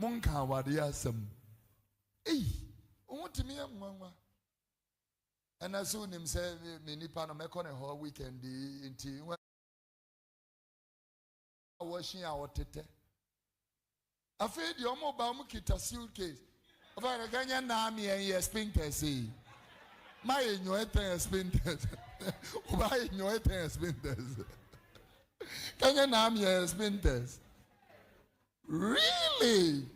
Monka wadiasem. Hey, want me a and as soon him say mini Panorama on a whole weekend into washing our tete. I feel your mobile kita suitcase. Of a Ganyan Nami and yes, Spinters. My in your Spinters. Why in your Spinters? Ganyan Nami and Spinters. Really?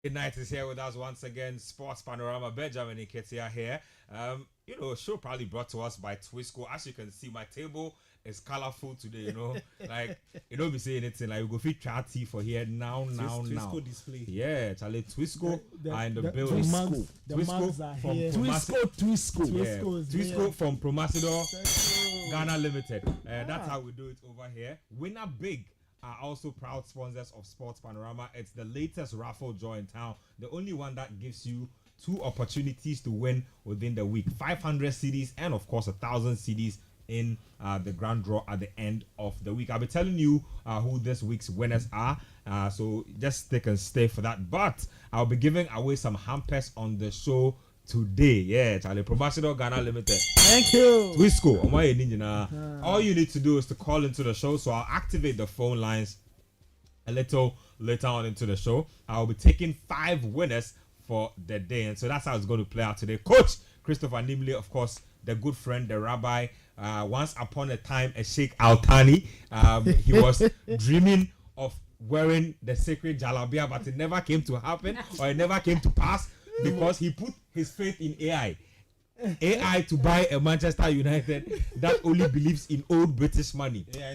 Good night is here with us once again. Sports Panorama, Benjamin Iketia here. Show probably brought to us by Twisco. As you can see, my table is colorful today, like, you don't be saying anything, like, we go fit chatty for here now. Twisco display. Yeah, Charlie, Twisco are in the building. Twisco from Promasidor, Ghana Limited. That's how we do it over here. Winner Big are also proud sponsors of Sports Panorama. It's the latest raffle draw in town. The only one that gives you 2 opportunities to win within the week. 500 CDs and, of course, 1,000 CDs in the grand draw at the end of the week. I'll be telling you who this week's winners are. So just stick and stay for that. But I'll be giving away some hampers on the show today. Yeah, Charlie. Promasidor Ghana Limited. Thank you. Twisco. All you need to do is to call into the show. So I'll activate the phone lines a little later on into the show. I'll be taking 5 winners for the day. And so that's how it's going to play out today. Coach Christopher Nimley, of course, the good friend, the rabbi. Once upon a time, a Sheikh Altani. He was dreaming of wearing the sacred jalabia, but it never came to happen, or it never came to pass, because he put his faith in AI to buy a Manchester United that only believes in old British money. AI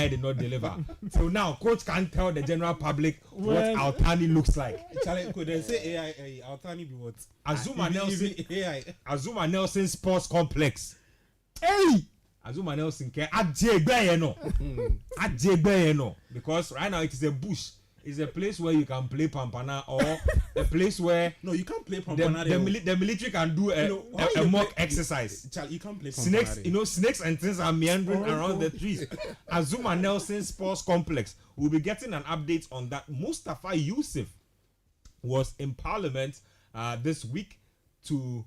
did not deliver. So now coach can't tell the general public what Altani looks like. Charlie, could they say AI Altani be what? Azuma AI. Nelson Sports Complex. Hey, Azuma Nelson can Ajegbe no, because right now it is a bush. It's a place where you can play pampana, or a place where no, you can't play pampana. The military can do a mock exercise. You can't play snakes. Snakes and things are meandering around the trees. Azuma Nelson Sports Complex. We'll be getting an update on that. Mustafa Yusuf was in Parliament this week to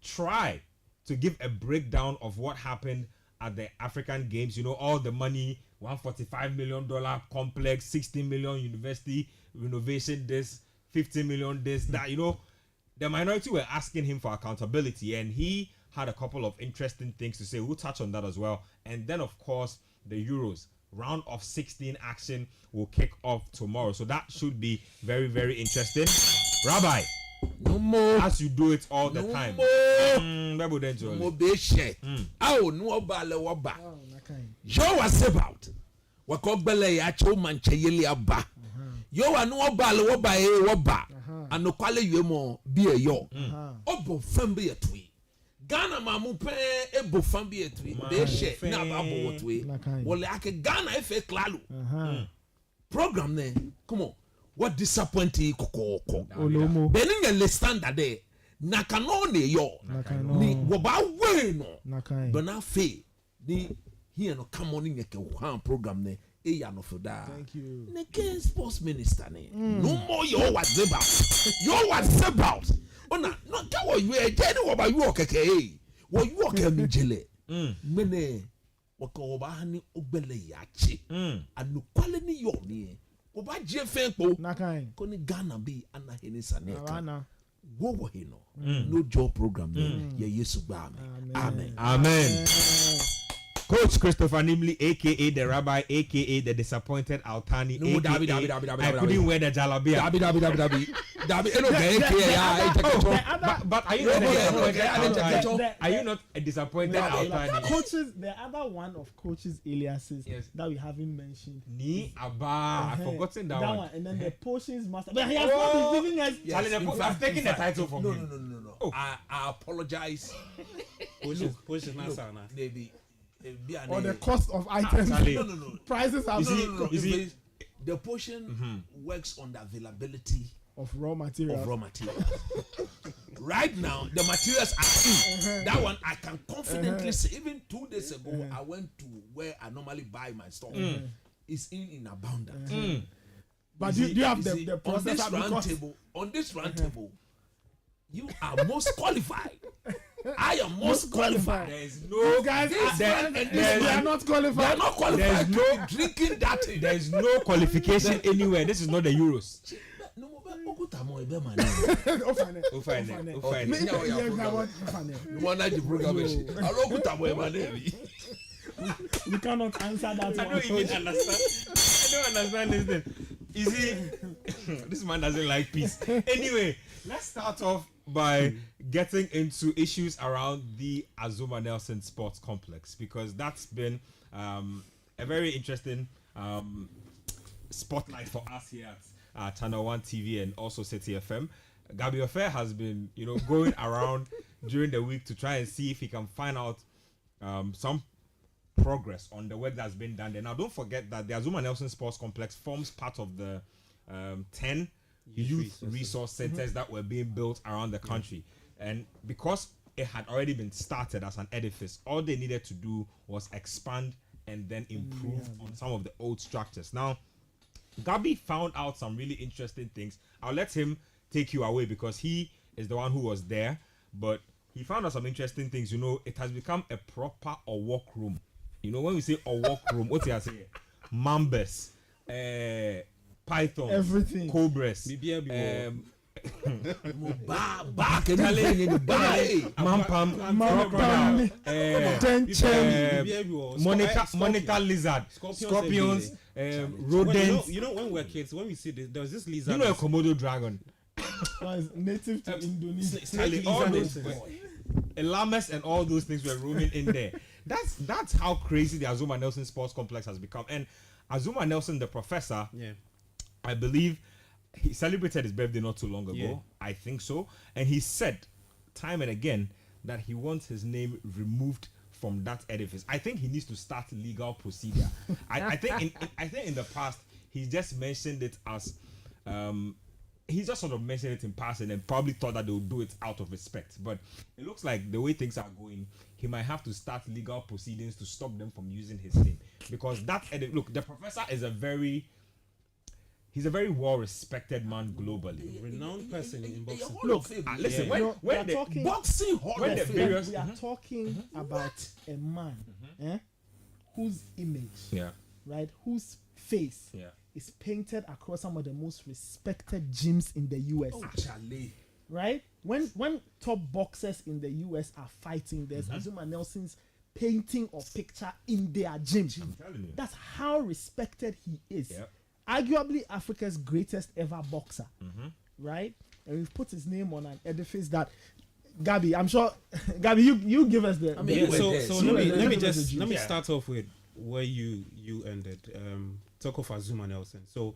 try to give a breakdown of what happened at the African Games. All the money. $145 million complex, 16 million university renovation, this 15 million, this, that. The minority were asking him for accountability, and he had a couple of interesting things to say. We'll touch on that as well. And then, of course, the Euros round of 16 action will kick off tomorrow. So that should be very, very interesting. Rabbi, no more, as you do it all the time. Yo was about what Cogbele Yacho Manchayeli Abba. Yo are no ball woba and no quality you more be a yo. Obo family a twee. Ghana mamupe ebo family a twee. They share now about what way. Well, like a Ghana FA Clalu program then. Come on, what disappointing Coco. Benin and the standard there. Nakanone yo. Ni woba way no. But now fe ni. Here no come on in your program ne no for that. Thank you. Neke sports minister ne. No more you was about. You was about. Ona no ka wo you e je ni wo ba you okeke wo you okeke jele. Mene wo ko ba hani ogbele ya chi. Anu kwale ni yo ni. Wo ba je fen po. Ko ni Ghana bi ana heni saneka. Wo wo he no. No job program ne. Ye Yesu ba me. Amen. Coach Christopher Nimley, a.k.a. the rabbi, a.k.a. the disappointed Altani, no, I couldn't wear the jalabia. But are you not a disappointed Altani? Coaches, the other one of coaches' aliases that we haven't mentioned. Ni Abba, I've forgotten that one. And then the potions master. But he has not been giving us. I've taken the title from him. No. Oh. I apologize. Potions master. Maybe. Or the cost of items. No. Prices are the portion works on the availability of raw materials. Right now, the materials are in. That one I can confidently say. Even 2 days ago, I went to where I normally buy my stuff. It's in abundance. But do you have the process on this round table? You are most qualified. I am most qualified. There is no guys. They are not qualified. They are not qualified. There is no drinking that. There is no qualification anywhere. This is not the Euros. We cannot answer that. I don't understand this thing. You see, This man doesn't like peace. Anyway, let's start off by getting into issues around the Azuma Nelson Sports Complex, because that's been a very interesting spotlight for us here at Channel 1 TV and also City FM. Gabi Ofe has been, going around during the week to try and see if he can find out some progress on the work that's been done there. Now, don't forget that the Azuma Nelson Sports Complex forms part of the 10 youth resource centers that were being built around the country. And because it had already been started as an edifice, all they needed to do was expand and then improve on some of the old structures. Now, Gabi found out some really interesting things. I'll let him take you away because he is the one who was there, but he found out some interesting things. It has become a proper work room. When we say a work room, what do you say? Mambas, python, everything, cobras, Monica lizard, scorpions, rodents. When we were kids, when we see this, there was this lizard. A Komodo dragon. It's native to Indonesia. Llamas and all those things were roaming in there. That's how crazy the Azuma Nelson Sports Complex has become. And Azuma Nelson, the professor, I believe he celebrated his birthday not too long ago. Yeah. I think so. And he said time and again that he wants his name removed from that edifice. I think he needs to start legal procedure. I think in the past he's just mentioned it as he just sort of mentioned it in passing and probably thought that they would do it out of respect. But it looks like the way things are going, he might have to start legal proceedings to stop them from using his name. Because the professor is he's a very well-respected man globally. Renowned person in boxing. Look, listen, we when are the talking boxing hall of fame. we are talking about a man whose image, right, whose face is painted across some of the most respected gyms in the US. Right? When top boxers in the US are fighting, there's Azuma Nelson's painting or picture in their gym. I'm telling you. That's how respected he is. Yep. Arguably Africa's greatest ever boxer. Right? And we've put his name on an edifice that Gabi, I'm sure Gabi, you give us the so let me start off with where you ended. Talk of Azuma Nelson. So,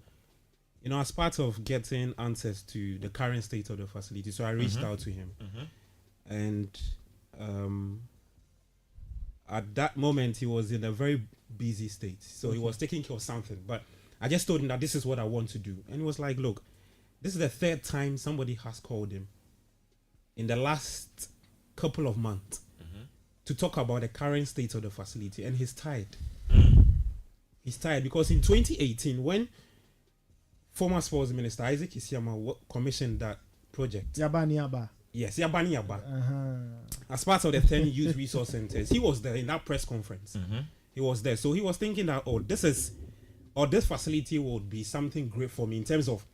as part of getting answers to the current state of the facility, so I reached out to him, and at that moment he was in a very busy state, so he was taking care of something. But I just told him that this is what I want to do, and he was like, "Look, this is the third time somebody has called him in the last couple of months to talk about the current state of the facility, and he's tired." He's tired because in 2018, when former sports minister Isaac Isiama commissioned that project, Yabani Yaba. Yes, Yabani Yaba, as part of the 10 youth resource centers, he was there in that press conference. He was there, so he was thinking that this facility would be something great for me in terms of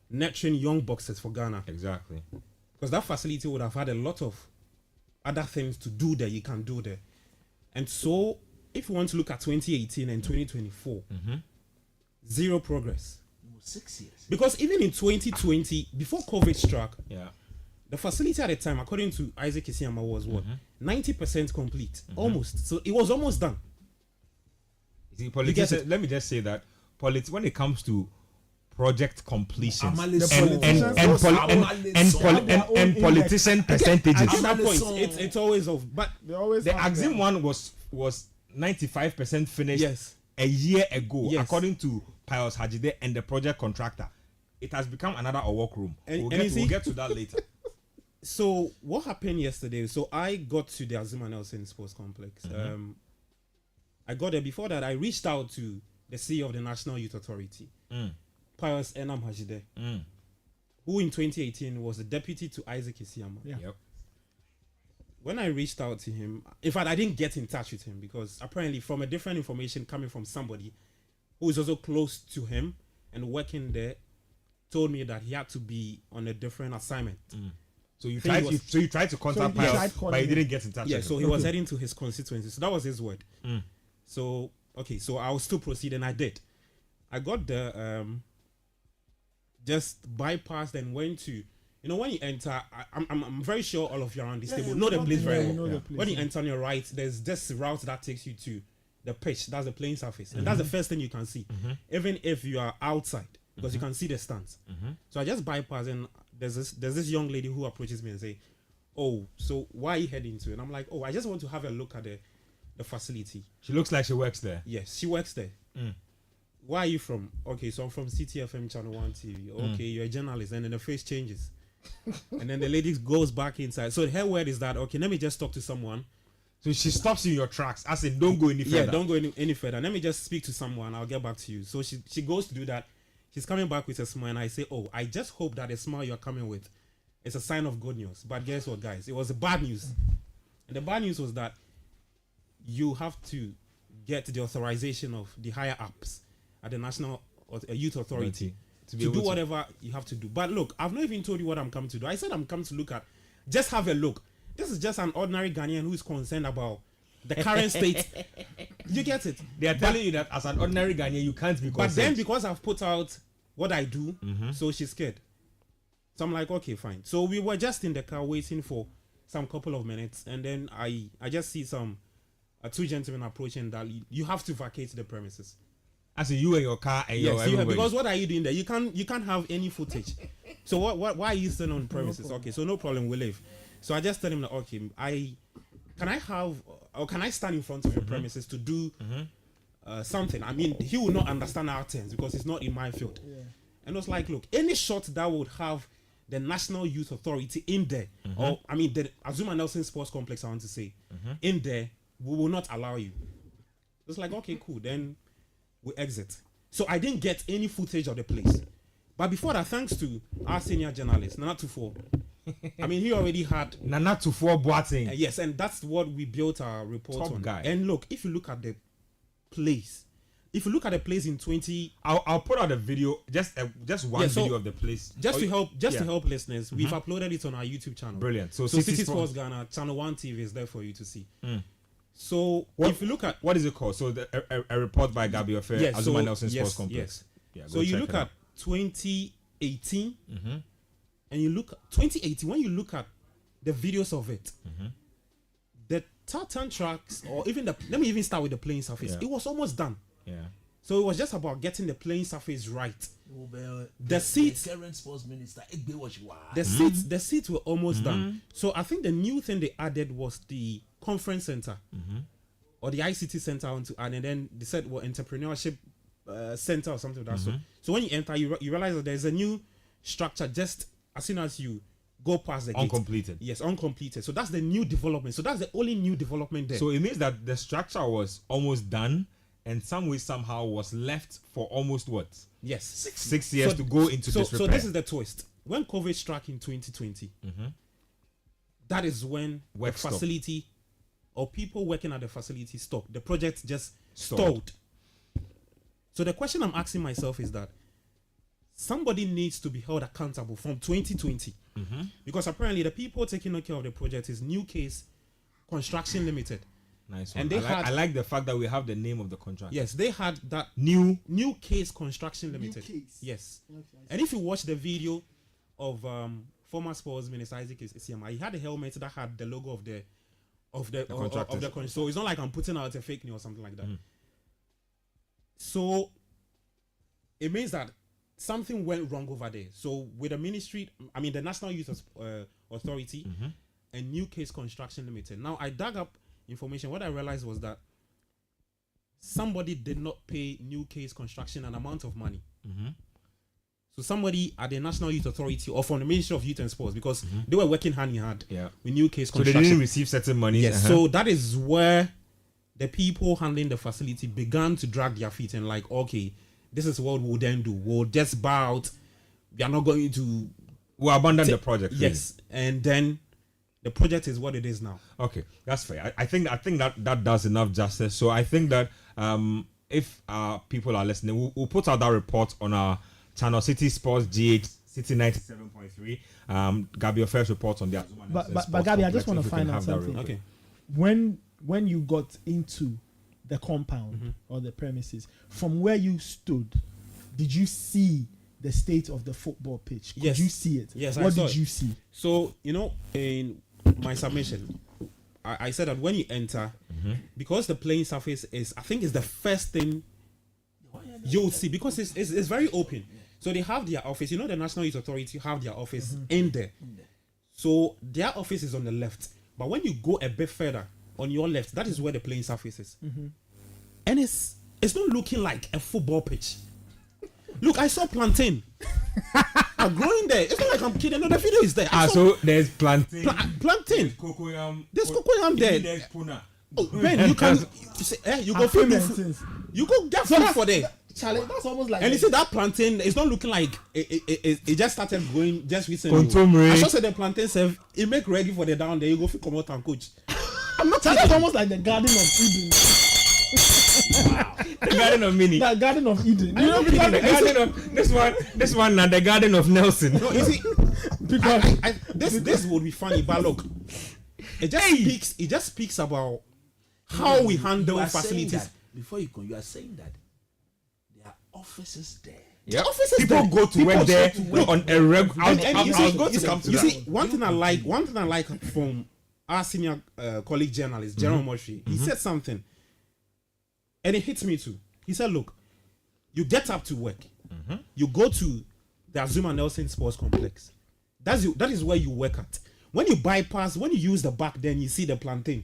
nurturing young boxers for Ghana. Exactly. Because that facility would have had a lot of other things to do there. You can do there, and so. If you want to look at 2018 and 2024, zero progress. 6 years. Because even in 2020, before COVID struck, the facility at the time, according to Isaac Isiama, was 90% complete, almost. So it was almost done. See, let me just say that when it comes to project completion and politician percentages, at that point, it's always off. But the Axim one was 95% finished a year ago, according to Pius Hajide and the project contractor. It has become another workroom. We'll get to that later. So what happened yesterday? So I got to the Azuma Nelson Sports Complex. I got there. Before that, I reached out to the CEO of the National Youth Authority, Pius Enam Hajide, who in 2018 was the deputy to Isaac Isiama. When I reached out to him, in fact, I didn't get in touch with him because apparently from a different information coming from somebody who is also close to him and working there, told me that he had to be on a different assignment. So you tried to contact Pius, but he didn't get in touch with him. So he was heading to his constituency. So that was his word. So I will still proceed, and I did. I got the just bypassed and went to, when you enter, I'm very sure all of you around this table know the place very well. When you enter on your right, there's this route that takes you to the pitch. That's the playing surface, and that's the first thing you can see, even if you are outside, because you can see the stands. So I just bypass, and there's this young lady who approaches me and say, "Oh, so why are you heading to?" And I'm like, "Oh, I just want to have a look at the facility." She looks like she works there. Yes, she works there. Where are you from? Okay, so I'm from Citi FM Channel 1 TV. Okay, you're a journalist, and then the face changes. And then the lady goes back inside. So her word is that, okay, let me just talk to someone. So she stops you in your tracks, as in don't go any further. Yeah, don't go any further. Let me just speak to someone. I'll get back to you. So she goes to do that. She's coming back with a smile, and I say, "Oh, I just hope that the smile you're coming with is a sign of good news." But guess what, guys? It was the bad news. And the bad news was that you have to get the authorization of the higher ups at the National Youth Authority to do whatever you have to do. But look, I've not even told you what I'm coming to do. I said I'm coming to look at, just have a look. This is just an ordinary Ghanaian who is concerned about the current state. You get it? They are telling you that as an ordinary Ghanaian, you can't be concerned. But then because I've put out what I do, so she's scared. So I'm like, okay, fine. So we were just in the car waiting for some couple of minutes, and then I just see two gentlemen approaching that you have to vacate the premises. As in you and your car and your everybody. Because what are you doing there? You can't have any footage. So why are you still on premises? Okay, so no problem, we'll leave. So I just tell him that, okay, can I stand in front of your premises to do something? I mean, he will not understand our terms because it's not in my field. Yeah. And I was like, look, any shot that would have the National Youth Authority in there, or I mean the Azuma Nelson Sports Complex, I want to say, in there, we will not allow you. It's like, okay, cool, then we exit. So I didn't get any footage of the place. But before that, thanks to our senior journalist, Nana Tufo, I mean, he already had Nana Tufo Boateng. Yes, and that's what we built our report Top on. Guy. And look, if you look at the place, in 20, I'll put out a video, just one video of the place, just to help listeners. We've uploaded it on our YouTube channel. Brilliant. So Citi Sports Ghana Channel 1 TV is there for you to see. So if you look at what is it called? So a report by Gabi Ofe, Azuma Nelson Sports Complex. Yeah, so you look at 2018, and you look at 2018. When you look at the videos of it, the tartan tracks, or even let me even start with the playing surface. It was almost done. Yeah. So it was just about getting the playing surface right. The seats, the current sports minister, the seats were almost done. So I think the new thing they added was the conference center, or the ICT center, and then they said entrepreneurship center or something like that. So when you enter, you realize that there's a new structure just as soon as you go past the gate. Uncompleted. Yes, uncompleted. So that's the new development. So that's the only new development there. So it means that the structure was almost done, and some way somehow was left for almost what? Yes, 6 years to go into this repair. So this is the twist. When COVID struck in 2020, that is when the facility or people working at the facility stopped. The project just stalled. So the question I'm asking myself is that somebody needs to be held accountable from 2020, because apparently the people taking care of the project is New Case Construction Limited. Nice one. And I like the fact that we have the name of the contract. Yes, they had that New Case Construction Limited. Yes. And if you watch the video of former sports minister Isaac Isiama, he had a helmet that had the logo of the contract. So it's not like I'm putting out a fake news or something like that. So it means that something went wrong over there. So with the ministry, I mean the National Youth Authority and New Case Construction Limited. Now I dug up information. What I realized was that somebody did not pay New Case Construction an amount of money. So somebody at the National Youth Authority or from the Ministry of Youth and Sports, because they were working hand in hand with New Case Construction. So they didn't receive certain money. Yes. So that is where the people handling the facility began to drag their feet and like, okay, this is what we'll then do. We'll just bow out. We are not going to... We'll abandon the project. Yes. Really. And then the project is what it is now. Okay, that's fair. I think that does enough justice. So I think that if people are listening, we'll put out that report on our channel, Citi Sports GH, Citi 97.3. Gabi, your first report on the Azuma. But Gabi, I just want to find out something. Okay. When you got into the compound or the premises, from where you stood, did you see the state of the football pitch? Could Yes. you see it? Yes, What I saw did it. you see? So, in my submission, I said that when you enter, because the playing surface is the first thing you'll see, because it's very open. So they have their office. The National Youth Authority have their office in there. So their office is on the left. But when you go a bit further, on your left, that is where the playing surface is. And it's not looking like a football pitch. Look, I saw plantain. I'm growing there. It's not like I'm kidding. No, the video is there. So there's plantain. Plantain. Cocoyam. There's cocoyam there. There's puna. Oh, Ben, you can. You go feed me food. Things. You go get food for there. Charlie, that's almost like. And you see that plantain, it's not looking like it just started growing just recently. Contomere. I just said the plantain self, it make ready for the down there. You go fit come out and coach. I'm not. That's almost like the Garden of Eden. The Garden of Mini. The Garden of Eden. Because the garden of this one now the Garden of Nelson. No, you see, Because this would be funny, but look, it just speaks about how we handle facilities. Before you are saying that there are offices there. Yeah, offices people there. go to People work there go to work. on a regular. And you see, come to you that. see, one thing I like from our senior colleague journalist, Jerome Moshi, he said something, and it hits me too. He said, "Look, you get up to work, you go to the Azuma Nelson Sports Complex. That is where you work at. When you bypass, when you use the back, then you see the plantain,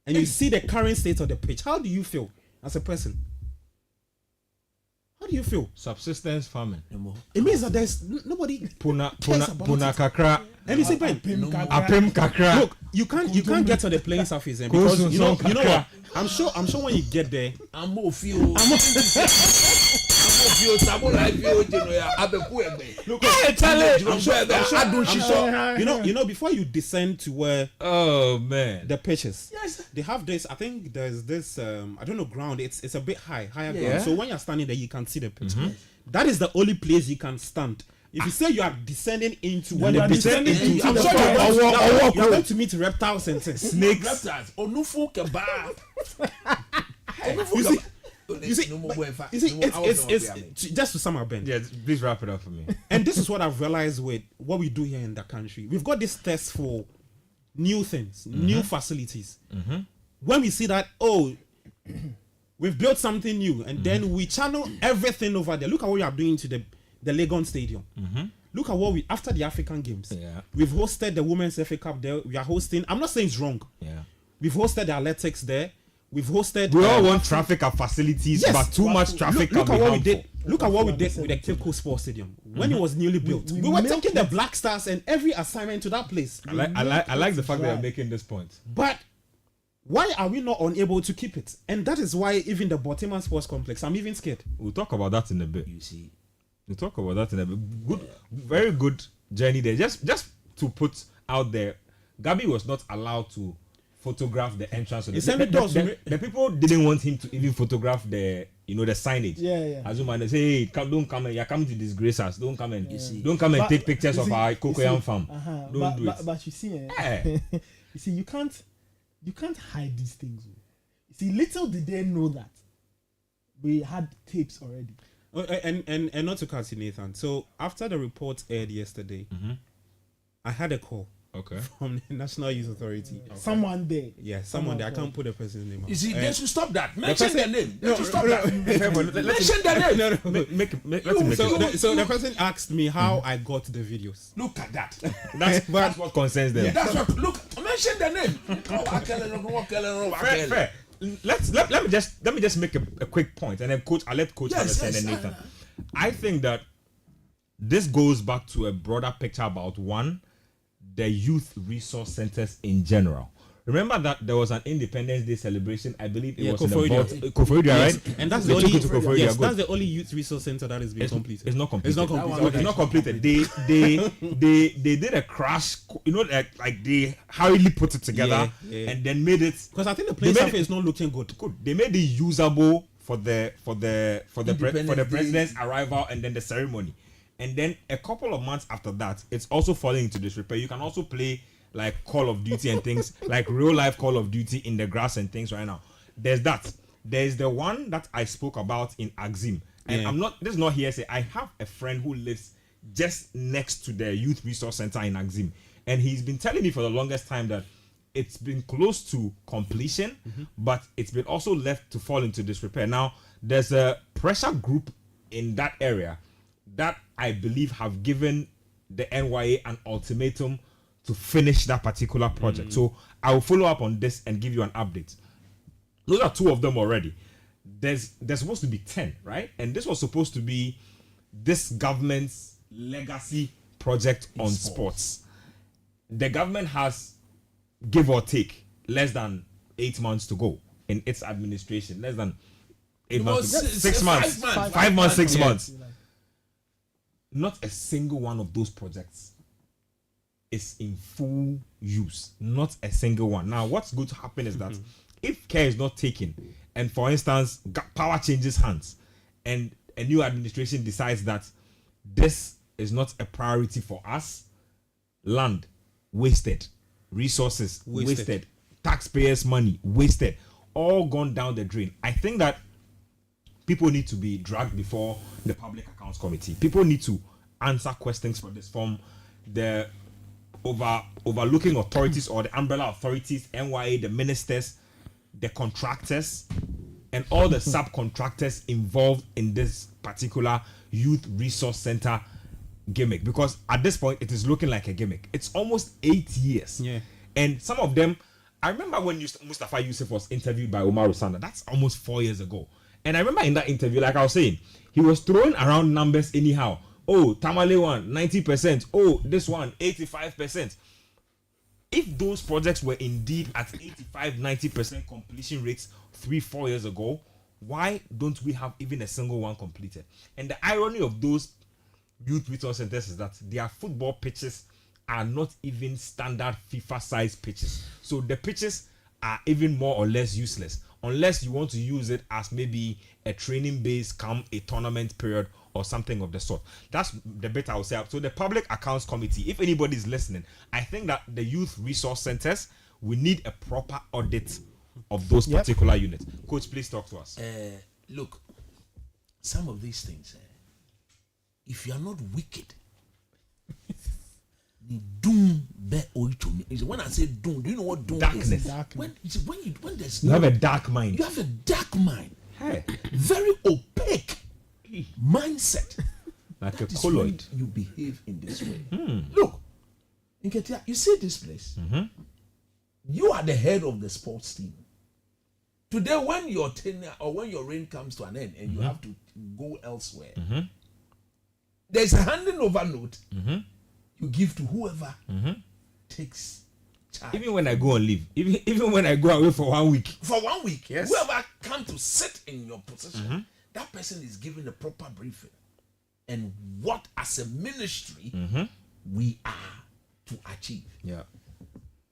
and you see the current state of the pitch. How do you feel as a person? How do you feel? Subsistence farming. It means that there's nobody Puna cares about it. kakra. And you say, Ben, Apim kakra. look, you can't get to the playing surface then, because you know what? I'm sure when you get there, I'm more feel. before you descend to where Oh man. the pitches, they have this. I think there's this. I don't know, ground. It's a bit higher Yeah. ground. So when you're standing there, you can see the pitch. That is the only place you can stand. If you say you are descending into where the pitch is, I'm sure you're going to meet reptiles and snakes. Reptiles. Onufu kebab. You see, it's just to sum up, Ben. Yeah, please wrap it up for me. And this is what I've realized with what we do here in the country. We've got this test for new things, new facilities. When we see that, we've built something new, and then we channel everything over there. Look at what we are doing to the Legon Stadium. Look at what after the African Games. Yeah. We've hosted the Women's FA Cup there. We are hosting. I'm not saying it's wrong. Yeah. We've hosted the athletics there. We've hosted. We all want traffic at facilities, Yes, but too much traffic Look can at be what we harmful. did. Look at what we did with the Cape Coast Sports Stadium when it was newly built. we We were milked taking the it. Black Stars and every assignment to that place. I like the fact that you're making this point. But why are we not unable to keep it? And that is why even the Botima Sports Complex, I'm even scared. We'll talk about that in a bit. You see, We'll talk about that in a bit. Good, very good journey there. Just to put out there, Gabi was not allowed to photograph the entrance of He sent me doors. the people didn't want him to even photograph the signage. Yeah. Azuma, they say, hey, don't come and you're coming to disgrace us. Don't come and But- take pictures you of see- our you cocoyam see- farm. Don't do it. But you see, Eh. you see, you can't hide these things. You see, little did they know that we had tapes already. And not to cut you, Nathan. So after the report aired yesterday, I had a call Okay. from the National Youth Authority. Someone there. Yeah, someone there. I can't put the person's name out. you see, they should stop that. Mention their name. They No, should stop no, that. Mention their name. No. Let's make it. So the person asked me how I got the videos. Look at that. That's what concerns them. That's what. Look, mention their name. Fair. Let me just make a quick point, and then I'll let Coach understand and Nathan. I think that this goes back to a broader picture about the youth resource centers in general. Remember that there was an Independence Day celebration. I believe it was in the Koforidua, Yes. right? And that's They the took only it to Koforidua, yes, good. that's the only youth resource center that is being completed. It's not completed. It's not completed. Okay, it's not completed. They did a crash. Like they hurriedly put it together Yeah. and then made it. Because I think the place is not looking good. Good. They made it usable for the Independence president's arrival and then the ceremony. And then a couple of months after that, it's also falling into disrepair. You can also play like Call of Duty and things like real life Call of Duty in the grass and things right now. There's that. There's the one that I spoke about in Axim And this is not hearsay. I have a friend who lives just next to the Youth Resource Center in Axim. And he's been telling me for the longest time that it's been close to completion, but it's been also left to fall into disrepair. Now, there's a pressure group in that area that I believe have given the NYA an ultimatum to finish that particular project. So I will follow up on this and give you an update. Those are 2 of them already. There's supposed to be 10, right? And this was supposed to be this government's legacy project on sports. The government has, give or take, less than 8 months to go in its administration. Less than 8 months. 6 months. 5 months, 6 months. Not a single one of those projects is in full use. Not a single one. Now, what's going to happen is that if care is not taken, and for instance, power changes hands, and a new administration decides that this is not a priority for us, land wasted, resources wasted, taxpayers' money wasted, all gone down the drain. I think that people need to be dragged before the Public Accounts Committee. People need to answer questions for this from the overlooking authorities or the umbrella authorities, NYA, the ministers, the contractors, and all the subcontractors involved in this particular Youth Resource Center gimmick. Because at this point, it is looking like a gimmick. It's almost 8 years. Yeah. And some of them, I remember when Mustafa Yusuf was interviewed by Omar Osanda. That's almost 4 years ago. And I remember in that interview, like I was saying, he was throwing around numbers anyhow. Oh, Tamale one, 90%. Oh, this one, 85%. If those projects were indeed at 85-90% completion rates 3-4 years ago, why don't we have even a single one completed? And the irony of those youth resource centers is that their football pitches are not even standard FIFA size pitches. So the pitches are even more or less useless unless you want to use it as maybe a training base come a tournament period or something of the sort. That's the bit I will say. So the Public Accounts Committee, if anybody is listening, I think that the youth resource centers, we need a proper audit of those particular units. Coach, please talk to us. Look, some of these things, if you are not wicked, doom be oichumi. When I say doom, do you know what doom Darkness. is? When there's You have a dark mind. You have a dark mind. Hey. Very opaque mindset. Like That a is colloid. when you behave in this way. Look, Nketia, you see this place. You are the head of the sports team. Today, when your tenure or when your reign comes to an end and you have to go elsewhere, there's a handing over note you give to whoever takes charge. Even when I go on leave, even when I go away for 1 week. For 1 week, Yes. whoever comes to sit in your position, that person is given a proper briefing. And what as a ministry we are to achieve. Yeah.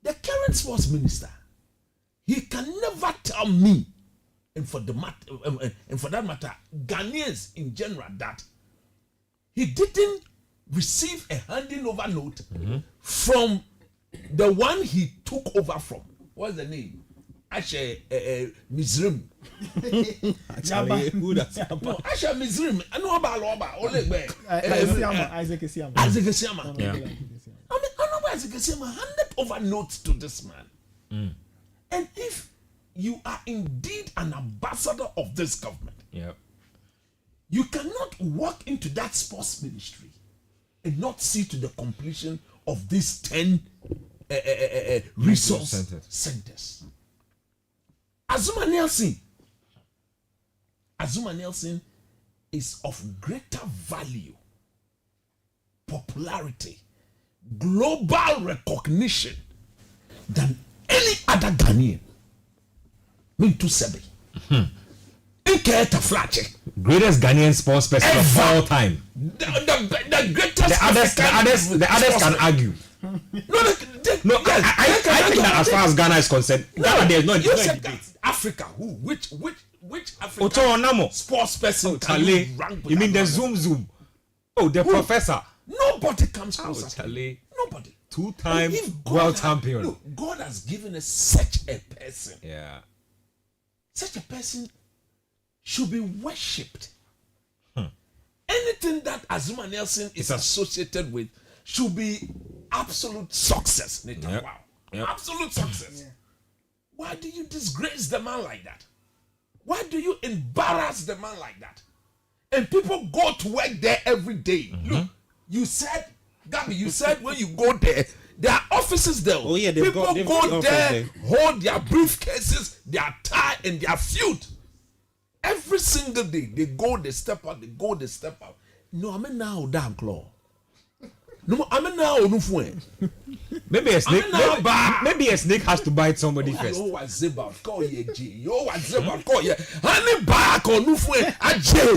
The current sports minister, he can never tell me, and for that matter, Ghanaians in general, that he didn't receive a handing over note from the one he took over from. What's the name? Ashe Mizrim. No, Ashe Mizrim. I know about Olegbe. Isaac Isiama. Isaac Isiama. Yeah. I mean, I know Isaac Isiama handed over notes to this man. And if you are indeed an ambassador of this government, Yeah. you cannot walk into that sports ministry and not see to the completion of these 10 resource centers. Azuma Nelson is of greater value, popularity, global recognition than any other Ghanaian. Mintu Sebi. Greatest Ghanaian sports person of all time. The greatest. The others can argue. No, I think that as far as Ghana is concerned, Ghana there's no debate. Africa, who? Which African Oto Onamo. sports person can you rank with? You mean the Azuma? Zoom? Oh, the professor. Nobody comes Oh, close. Charlie. Nobody. Two-time If God world has- champion. Look, God has given us such a person. Yeah. Such a person should be worshipped. anything that Azuma Nelson is associated with should be absolute success. Nathan. Yep. Wow. Yep. Absolute success. Why do you disgrace the man like that? Why do you embarrass the man like that? And people go to work there every day. Look, you said, Gabby, you said when you go there are offices there. Oh yeah, people they've go got there, hold their briefcases, their tie, and their suit. Every single day, they go, they step out, they go, they step out. No, I'm now damn claw. No, I'm now no friend. Maybe a snake. Maybe a snake has to bite somebody first. Yo, what's about? Call ye G. Yo, what's about? Call ye. Honey, back or no friend. I jail.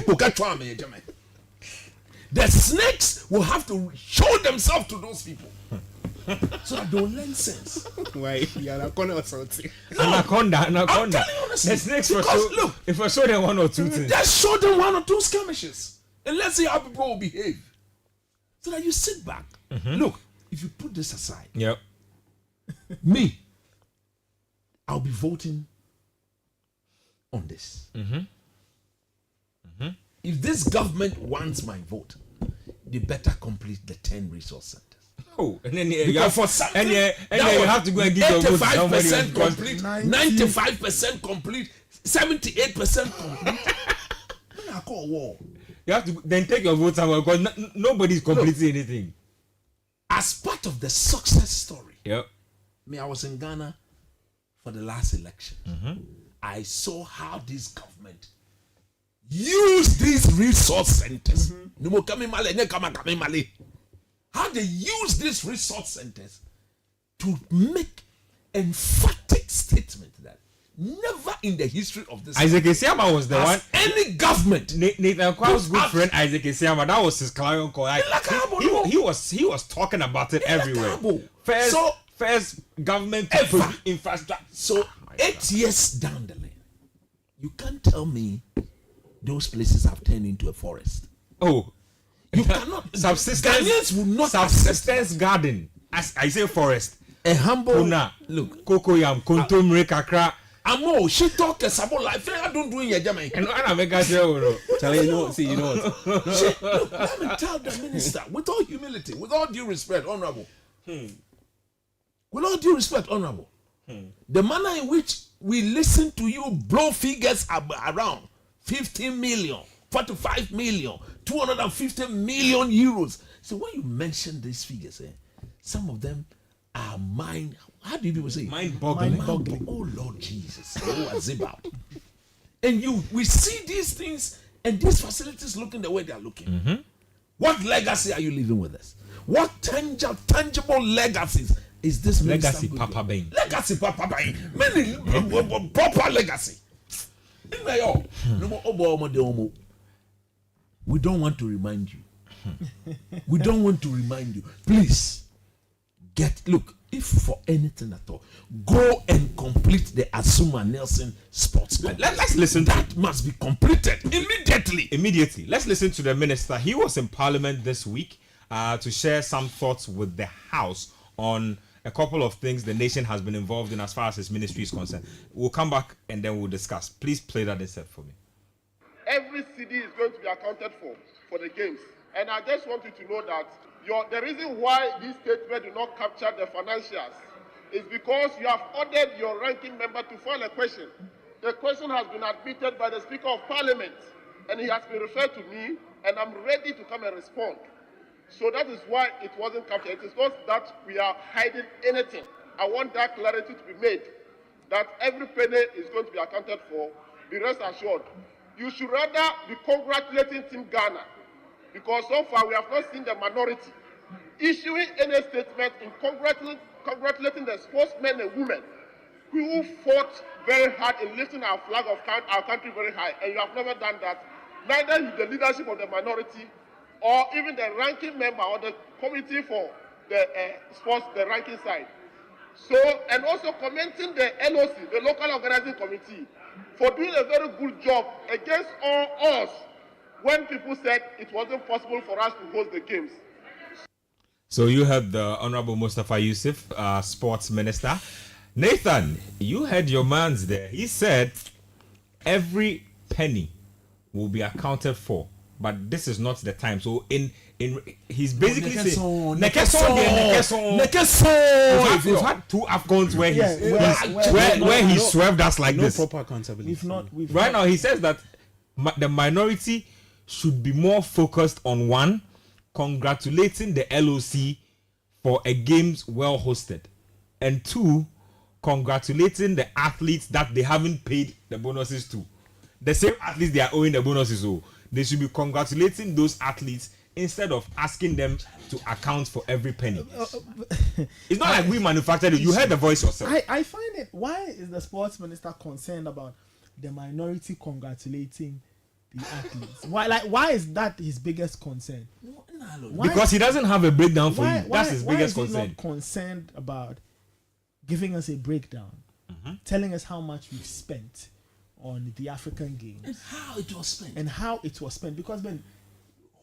The snakes will have to show themselves to those people. So I don't learn sense. Why? Yeah, anaconda or something. Anaconda. I'm telling you honestly. The snakes for because, show. look, If I show them one or two things. just show them one or two skirmishes. And let's see how people will behave. So that you sit back. Look, if you put this aside, Yep. me, I'll be voting on this. If this government wants my vote, they better complete the 10 resource centers. Oh, and then you Because have, for something, and you have to go and give your vote to somebody 85% else because- complete, 95% complete, 78% complete. When I call war. You have to then take your vote somewhere because nobody's completing anything. As part of the success story, Yep. I was in Ghana for the last election. I saw how this government used these resource centers. How they use these resource centers to make emphatic statement that never in the history of this Isaac Esiama was the one. has any government. Nathan Kwam's good Put friend Isaac Esiama, that was his client call. He was talking about it everywhere. First government to Ever. infrastructure. So 8 years down the lane, you can't tell me those places have turned into a forest. Oh, You cannot. subsistence. Ghanaians will not subsistence garden. As I say, forest. a humble Puna, look. cocoyam, kontomire kakra. Amo, she talk a sabo life. I don't do in your Jamaica. And I make a show. Charlie, you know what? Look, let me tell the minister, with all humility, with all due respect, honorable. With all due respect, honorable. The manner in which we listen to you blow figures around 15 million, 45 million, 250 million euros. So when you mention these figures, some of them are mind. How do you people say? Mind-boggling. Oh Lord Jesus. Oh, what's it about? And we see these things and these facilities looking the way they are looking. What legacy are you leaving with us? What tangible legacies is this Legacy minister Papa Bain. Legacy Papa Bain. Many proper legacy. We don't want to remind you. We don't want to remind you. Please look, if for anything at all, go and complete the Azuma Nelson Sports Complex. Let's listen to That must be completed immediately. Let's listen to the minister. He was in Parliament this week to share some thoughts with the House on a couple of things the nation has been involved in as far as his ministry is concerned. We'll come back and then we'll discuss. Please play that instead for me. Every CD is going to be accounted for the games. And I just want you to know that the reason why this statement do not capture the financials is because you have ordered your ranking member to file a question. The question has been admitted by the Speaker of Parliament, and he has been referred to me, and I'm ready to come and respond. So that is why it wasn't captured. It is not that we are hiding anything. I want that clarity to be made, that every penny is going to be accounted for. Be rest assured. You should rather be congratulating Team Ghana, because so far we have not seen the minority issuing any statement in congratulating the sportsmen and women who fought very hard in lifting our flag of our country very high, and you have never done that. Neither the leadership of the minority or even the ranking member or the committee for the sports, the ranking side. So, and also commenting the LOC, the local organizing committee, for doing a very good job against all odds when people said it wasn't possible for us to host the games. So you heard the Honorable Mustafa Yusuf, sports minister. Nathan, you heard your man's there. He said every penny will be accounted for but this is not the time. So he's basically saying Nekeson. We've had 2 AFCONs where he swerved us like this. No proper accountability. Right now he says that the minority should be more focused on, 1, congratulating the LOC for a games well hosted, and 2, congratulating the athletes that they haven't paid the bonuses to. The same athletes they are owing the bonuses, so they should be congratulating those athletes instead of asking them to account for every penny. It's not like we manufactured it. You heard the voice yourself. I find it. Why is the sports minister concerned about the minority congratulating the athletes? Why is that his biggest concern? Because he doesn't have a breakdown for you. That's his biggest concern. Why is he not concerned about giving us a breakdown, telling us how much we've spent on the African Games and how it was spent? Because when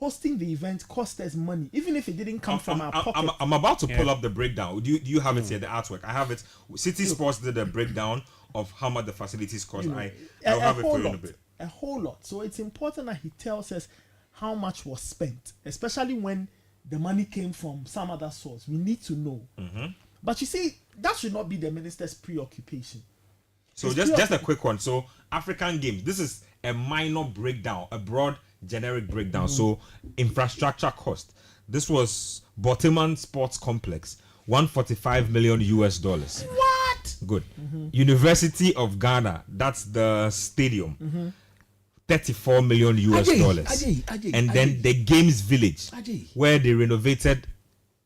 hosting the event cost us money, even if it didn't come from our pocket. I'm about to pull up the breakdown. Do you have it here, the artwork? I have it. Citi Sports did a breakdown of how much the facilities cost. I'll have it for you in a bit. A whole lot. So it's important that he tells us how much was spent, especially when the money came from some other source. We need to know. But you see, that should not be the minister's preoccupation. So just a quick one. So African Games, this is a minor breakdown, a broad generic breakdown. So infrastructure cost. This was Boteman Sports Complex, $145 million. What? Good. University of Ghana, that's the stadium. $34 million. And then the Games Village, where they renovated,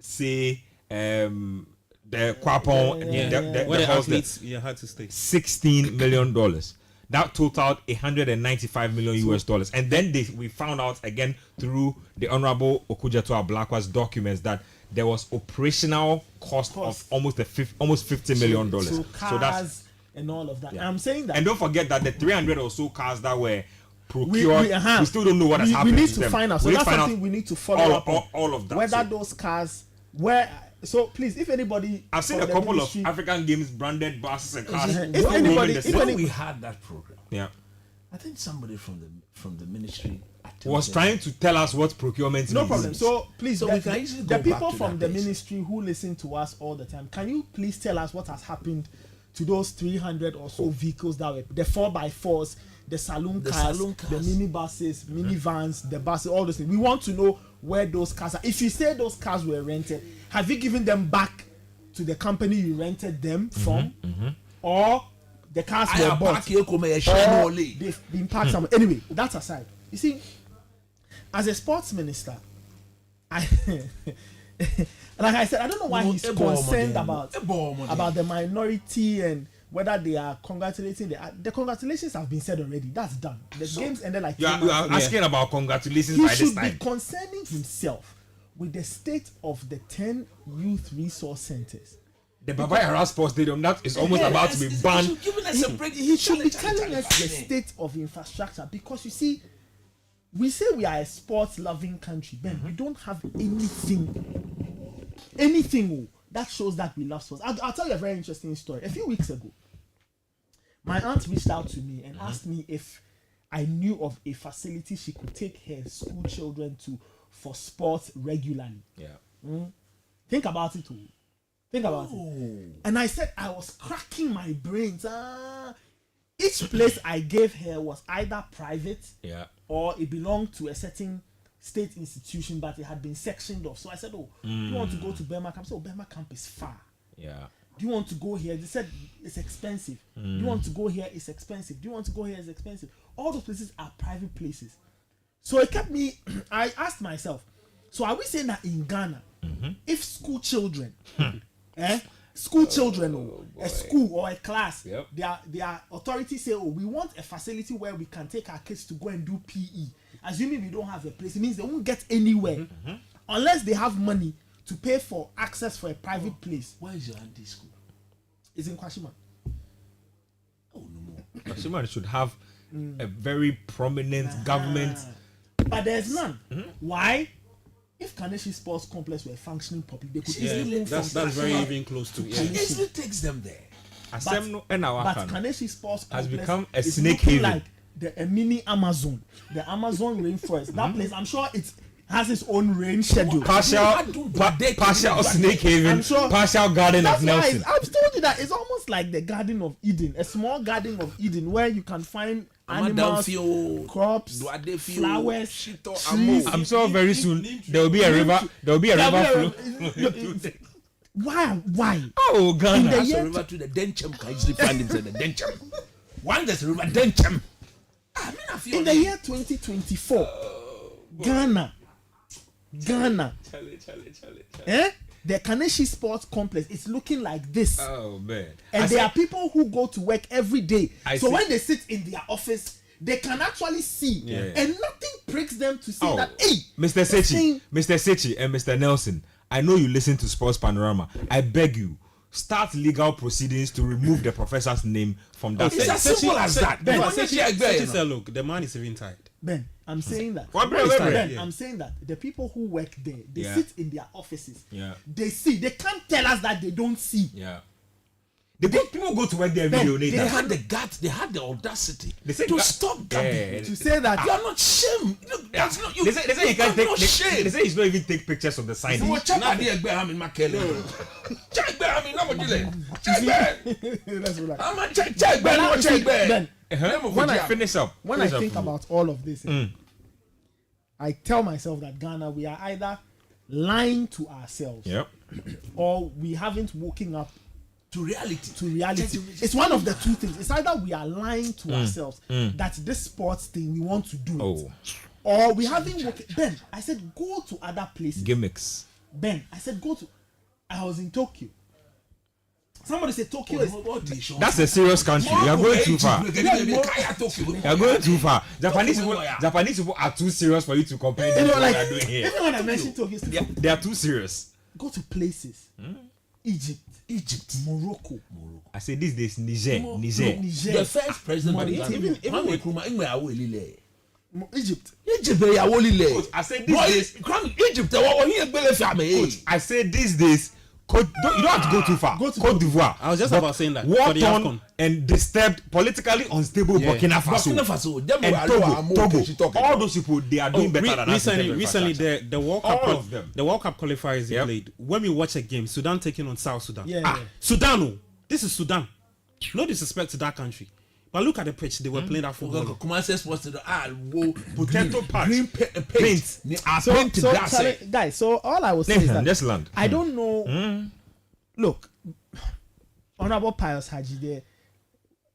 say, the Kwapon, where the house athletes had to stay. $16 million. That totaled $195 million. And then we found out again through the Honorable Okujetua Blakwa's documents that there was operational cost of almost $50 million. So that's and all of that. Yeah. I'm saying that. And don't forget that the 300 or so cars that were procured, we still don't know what has happened. We need to find out. So that's something we need to follow up on. All of that. Whether those cars were. So please, if anybody, I've seen a couple of African Games branded buses and cars. When we had that program, I think somebody from the ministry was trying to tell us what procurement means. No problem. So please, we can easily go the people back to from that the ministry who listen to us all the time, can you please tell us what has happened to those 300 or so vehicles that were the 4x4s, the saloon cars, the minibuses, minivans, the buses, all those things? We want to know where those cars are. If you say those cars were rented, have you given them back to the company you rented them from, or the cars were bought, or they've been parked somewhere? Anyway, that aside, you see, as a sports minister, like I said, I don't know why he's concerned about the minority and whether they are congratulating the congratulations have been said already. That's done. The games ended like you are asking about congratulations he by this time. He should be concerning himself with the state of the 10 youth resource centers. The Baba Yara Sports Stadium that is almost about to be banned. He should be telling us the state of infrastructure, because you see, we say we are a sports-loving country, but we don't have anything that shows that we love sports. I'll tell you a very interesting story. A few weeks ago, my aunt reached out to me and asked me if I knew of a facility she could take her school children to for sports regularly. Think about it. Think about it. And I said I was cracking my brains. Each place I gave her was either private or it belonged to a certain state institution, but it had been sectioned off. So I said, do you want to go to Burma Camp? So Burma Camp is far. Do you want to go here? They said it's expensive. Do you want to go here? It's expensive. Do you want to go here? It's expensive. All those places are private places. So it kept me, I asked myself, so are we saying that in Ghana, if school children, school children, a school or a class, their authorities say, we want a facility where we can take our kids to go and do PE. Assuming we don't have a place, it means they won't get anywhere unless they have money to pay for access for a private place. Where is your auntie school? It's in Kwashima. Oh no. Kwashima should have a very prominent government, but there's none. Why? If Kaneshi Sports Complex were functioning properly, they could easily move that's very even close to it. Easily takes them there. But Kaneshi Sports Complex has become a snake haven. Like a mini Amazon, the Amazon rainforest. That place, I'm sure it has its own rain schedule. Partial Snake Haven, partial Garden of Nelson. I've told you that it's almost like the Garden of Eden, a small Garden of Eden where you can find animals, crops, flowers, trees. I'm sure very soon there will be a river. There will be a river flow. Why? Oh, Ghana. There's a river to the Denchem. Can easily find him in the Denchem. One there's a river Denchem. In the year 2024, Ghana. The Citi Sports complex is looking like this. Oh man! And there are people who go to work every day. So when they sit in their office, they can actually see, and nothing pricks them to say that. Hey, Mr. Sechi, and Mr. Nelson, I know you listen to Sports Panorama. I beg you, start legal proceedings to remove the professor's name from that. It's as simple as that. Look, the man is even tired. Ben, I'm saying that. I'm saying that the people who work there, they sit in their offices. They see. They can't tell us that they don't see. People go to work there every day. They had the guts. They had the audacity to stop gabbing. To say that you are not shame. Look, that's not you. They say you can't take. They say you don't even take pictures of the sign. That's when I finish up, when I think about all of this, I tell myself that Ghana, we are either lying to ourselves, or we haven't woken up to reality. It's one of the two things. It's either we are lying to ourselves that this sports thing we want to do it, or we haven't woken. Ben, I said go to other places. Gimmicks. Ben, I said go to. I was in Tokyo. Somebody said Tokyo is. That's a serious country. You are going too far. You are going too far. Japanese people are too serious for you to compare them to what they are doing here. Even when I mentioned Tokyo, they are too serious. Go to places. Egypt, Morocco. I say these days Niger. The first president even Egypt. I say these days. Egypt. I say these days. You don't have to go too far. Go to Côte d'Ivoire. I was just about saying that. War-torn and disturbed, politically unstable Burkina Faso and Togo. All those people, they are doing better than us. Recently, the World Cup qualifiers they played. When we watch a game, Sudan taking on South Sudan. Sudan, this is Sudan. No disrespect to that country. But look at the pitch they were playing that football. Potato paint. Guys, so all I was saying is that just land. I don't know. Look, Honorable Pius Haji there.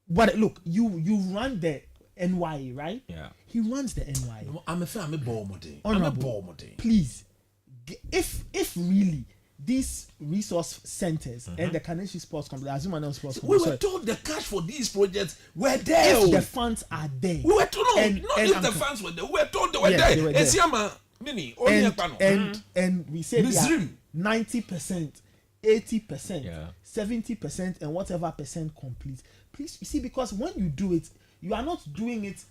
But look, you run the NYA, right? Yeah. He runs the NYA. I'm a ball model. Honorable, please, if really these resource centers and the Citi Sports complex, Azuma Sports complex, we were told the cash for these projects were there. If the funds are there, we were told if the funds were there. We were told they were there. And we said 90%, 80%, 70%, and whatever percent complete. Please, you see, because when you do it, you are not doing us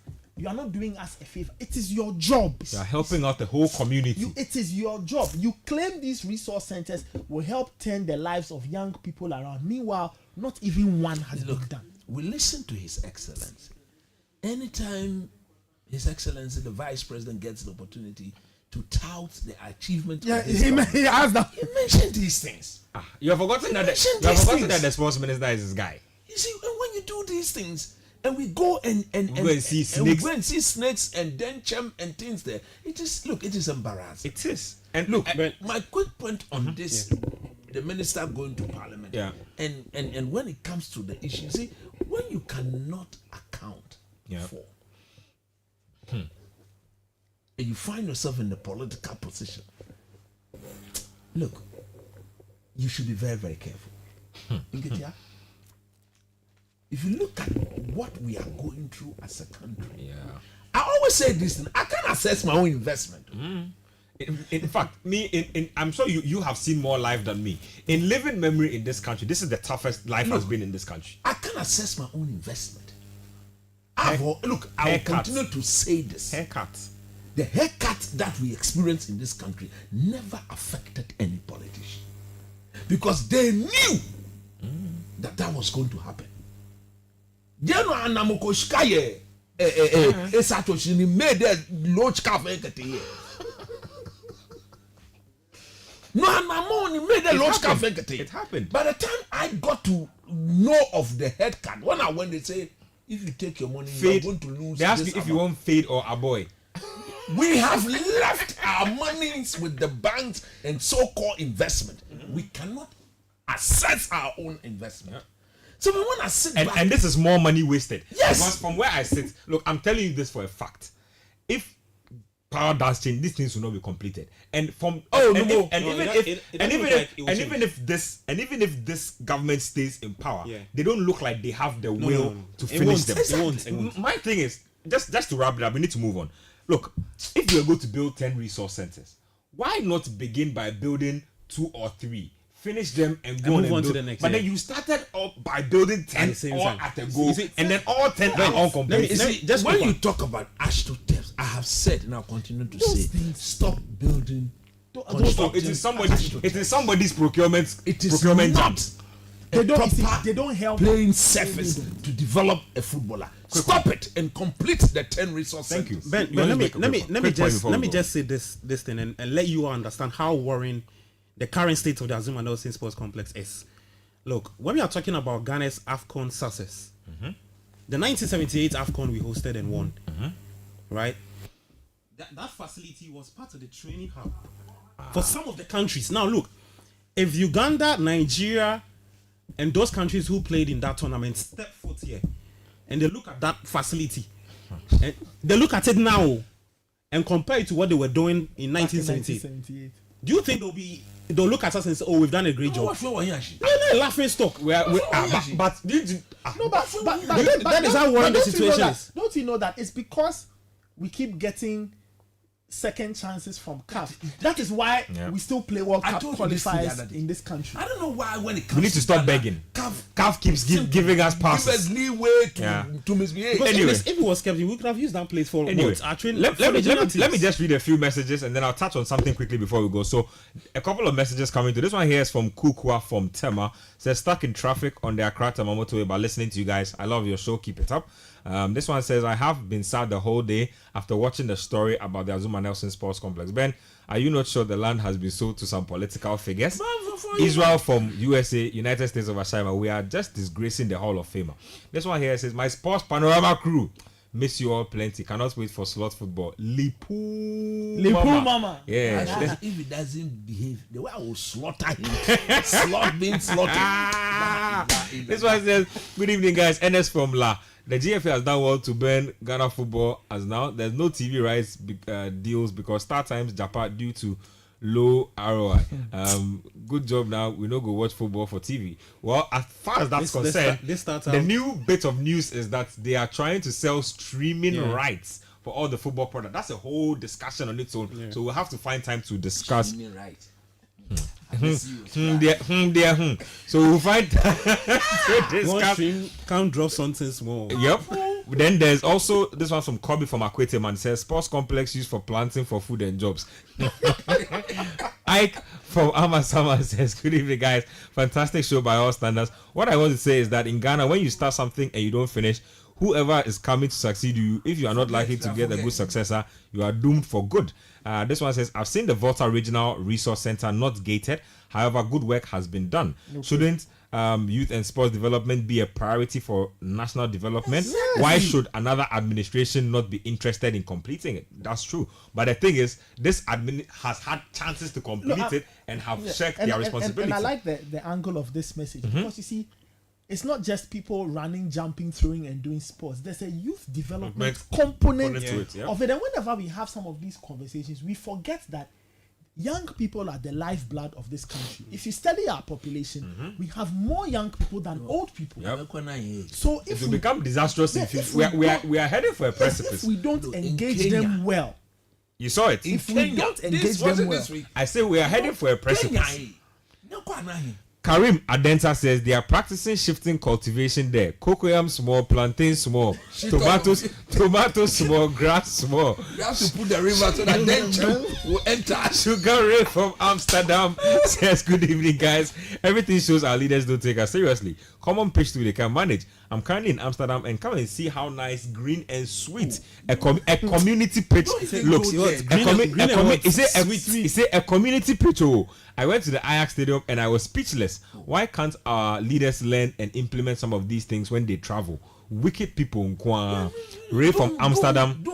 a favor. It is your job. You are helping out the whole community. It is your job. You claim these resource centers will help turn the lives of young people around. Meanwhile, not even one has been done. We listen to His Excellency. Anytime His Excellency, the Vice President, gets the opportunity to tout the achievement of this he has that. He mentioned these things. You have forgotten that the sports minister is this guy. You see, and when you do these things, and we go and see snakes. We go and see snakes and Denchem and things there. It is embarrassing. It is. And look, my quick point on this, the minister going to Parliament, and when it comes to the issue, see, when you cannot account for, and you find yourself in a political position, look, you should be very, very careful. If you look at what we are going through as a country, I always say this thing, I can't assess my own investment. In fact, I'm sure you have seen more life than me. In living memory in this country, this is the toughest life has been in this country. I can't assess my own investment. I will continue to say this. Haircuts. The haircut that we experience in this country never affected any politician. Because they knew that was going to happen. Satoshi made a large calf. No, Mamoni made a large calf. It happened. By the time I got to know of the head card, when I went, they say, if you take your money, Fade. you're going to lose. They ask you if you want fade or a boy. We have left our monies with the banks and so-called investment. We cannot assess our own investment. So we want to sit back. And this is more money wasted. Yes. Because from where I sit, look, I'm telling you this for a fact. If power does change, these things will not be completed. And from even if this government stays in power, they don't look like they have the will to finish them. It won't. My thing is just to wrap it up, we need to move on. Look, if you are going to build 10 resource centers, why not begin by building 2 or 3? Finish them and go move on to the next. But then you started up by building 10 all at a go, and then all 10 are uncompleted. Just when you talk about astroturfs, I have said and I'll continue to say, stop building. It is somebody's procurement. It is procurement not. They don't help playing surface to develop a footballer. Stop it and complete the 10 resources. Thank you. Ben, let me just say this thing and let you understand how worrying the current state of the Azuma Nelson Sports Complex is. Look, when we are talking about Ghana's AFCON success, the 1978 AFCON we hosted and won, right? That facility was part of the training hub for some of the countries. Now look, if Uganda, Nigeria, and those countries who played in that tournament step foot here, and they look at that facility, and they look at it now, and compare it to what they were doing in 1978. Do you think they'll look at us and say, "Oh, we've done a great job"? They're laughing stock. That is how worrying the situation is. Don't you know that it's because we keep getting second chances from CAF? That is why we still play World Cup qualifiers in this country. I don't know why when it comes we need to stop begging. CAF keeps giving us passes. Give us leeway to misbehave. Anyway, if it was kept, we could have used that place for anyway. Let me just read a few messages and then I'll touch on something quickly before we go. So a couple of messages coming to this one here is from Kukwa from Tema. Says stuck in traffic on the Accra Motorway by listening to you guys. I love your show. Keep it up. This one says, I have been sad the whole day after watching the story about the Azuma Nelson Sports Complex. Ben, are you not sure the land has been sold to some political figures? Israel from USA, United States of Ashima, we are just disgracing the Hall of Famer. This one here says, my sports panorama crew, miss you all plenty. Cannot wait for slot football. Lipu Mama. Yeah. If he doesn't behave, the way I will slaughter him. Slot being slaughtered. This one says, good evening, guys. NS from La. The GFA has done well to burn Ghana football as now. There's no TV rights deals because Star Times Japan due to low ROI. Good job now. We no go watch football for TV. Well, as far as that's concerned, the new bit of news is that they are trying to sell streaming rights for all the football product. That's a whole discussion on its own. Yeah. So we'll have to find time to discuss. Streaming rights. So we'll find to discuss. Can't drop something small. Yep. Then there's also this one from Kobe from Akwete, man. Says sports complex used for planting for food and jobs. Ike from Amasama says, good evening, guys. Fantastic show by all standards. What I want to say is that in Ghana, when you start something and you don't finish, whoever is coming to succeed you, if you are not likely to get a good successor, you are doomed for good. This one says, I've seen the Volta Regional Resource Center not gated. However, good work has been done. Okay. Shouldn't youth and sports development be a priority for national development? Yes. Why should another administration not be interested in completing it? That's true. But the thing is, this admin has had chances to complete it and have shirked their responsibility. And I like the angle of this message because you see, it's not just people running, jumping, throwing, and doing sports. There's a youth development component to it, of it. And whenever we have some of these conversations, we forget that young people are the lifeblood of this country. If you study our population, we have more young people than old people. Yep. So if we become disastrous, we are headed for a precipice. If we don't engage them well, you saw it. If we don't engage them well, I say we are headed for a precipice. Karim Adenta says they are practicing shifting cultivation there. Cocoyam small, plantain small, tomatoes small, grass small. You have to put the river so that then will enter. Sugar Ray from Amsterdam says, good evening, guys. Everything shows our leaders don't take us seriously. Common pitch to they can manage. I'm currently in Amsterdam, and come and see how nice, green and sweet a community pitch looks. It's a community pitch. Oh, I went to the Ajax Stadium and I was speechless. Why can't our leaders learn and implement some of these things when they travel? Wicked people. Ray from Amsterdam.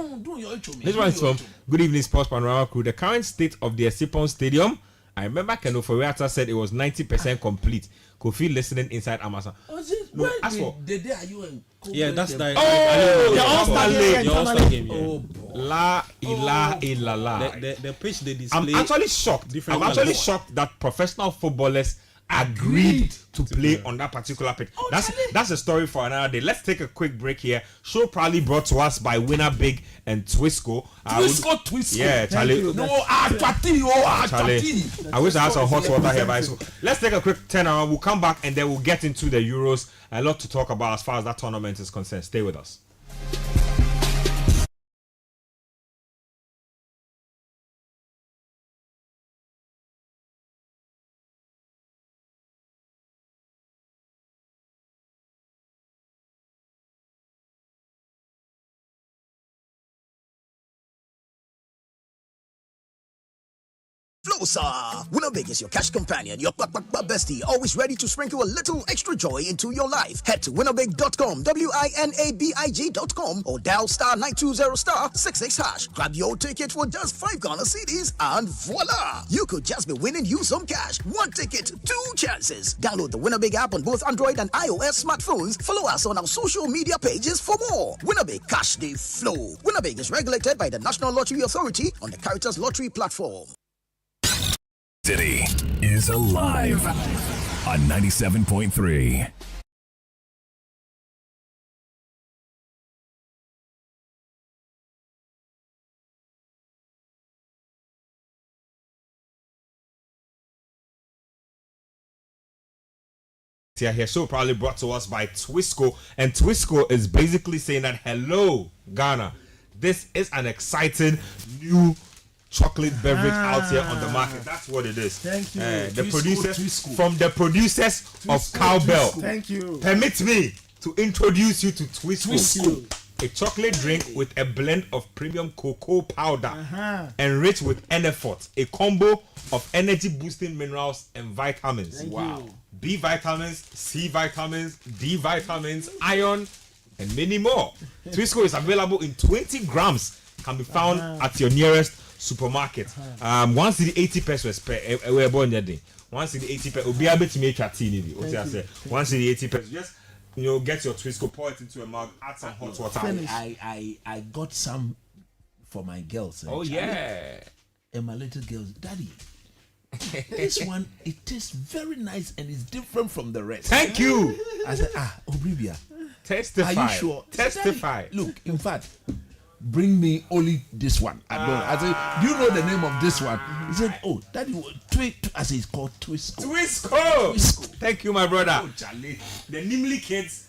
This one is from Good Evening Sports Panorama crew. The current state of the Sipon Stadium. I remember Ken Oforiatta said it was 90% complete. Kofi listening inside Amazon. No, as for the day are you in? Yeah, that's the All-Star game. Oh, La ilaha illallah. The pitch they display. I'm actually shocked. Shocked that professional footballers agreed to play on that particular pitch. That's a story for another day. Let's take a quick break here. Show proudly brought to us by Winner Big and Twisco. Twisco. Yeah, Charlie. Charlie. I wish I had some hot water here, but so let's take a quick turnaround. We'll come back and then we'll get into the Euros. A lot to talk about as far as that tournament is concerned. Stay with us. Flosa! Winnerbig is your cash companion, your bestie, always ready to sprinkle a little extra joy into your life. Head to winnerbig.com, WINABIG.com, or dial star 920 star 66 hash. Grab your ticket for just 5 Ghana cedis, and voila! You could just be winning you some cash. 1 ticket, 2 chances. Download the Winnerbig app on both Android and iOS smartphones. Follow us on our social media pages for more. Winnerbig Cash Day Flow. Winnerbig is regulated by the National Lottery Authority on the Caritas Lottery platform. City is alive on 97.3. Here, so probably brought to us by Twisco, and Twisco is basically saying that hello Ghana, this is an exciting new chocolate beverage out here on the market. That's what it is. Thank you. The producers from the producers of Cowbell. Thank you. Permit me to introduce you to Twisco. A chocolate drink with a blend of premium cocoa powder enriched with Enefort, a combo of energy boosting minerals and vitamins. Wow. B vitamins, C vitamins, D vitamins, iron, and many more. Twisco is available in 20 grams. Can be found at your nearest supermarket. 1 cedi 80 pesos per we born that day. 1 cedi 80 pesos. Obi abet me twa tea ni. What I say? 1 cedi 80 pesos. Just get your Twisco, pour it into a mug, add some hot water. I got some for my girls. Oh yeah. And my little girls, Daddy. This one, it tastes very nice and it's different from the rest. Thank you. I said, Obribia. Testify. Are you sure? Testify. Daddy, look, in fact, bring me only this one. I said, do you know the name of this one? He said, oh, Daddy, I said, it's called Twisco. Twisco. Thank you, my brother. Oh, Charlie. The Nimli kids,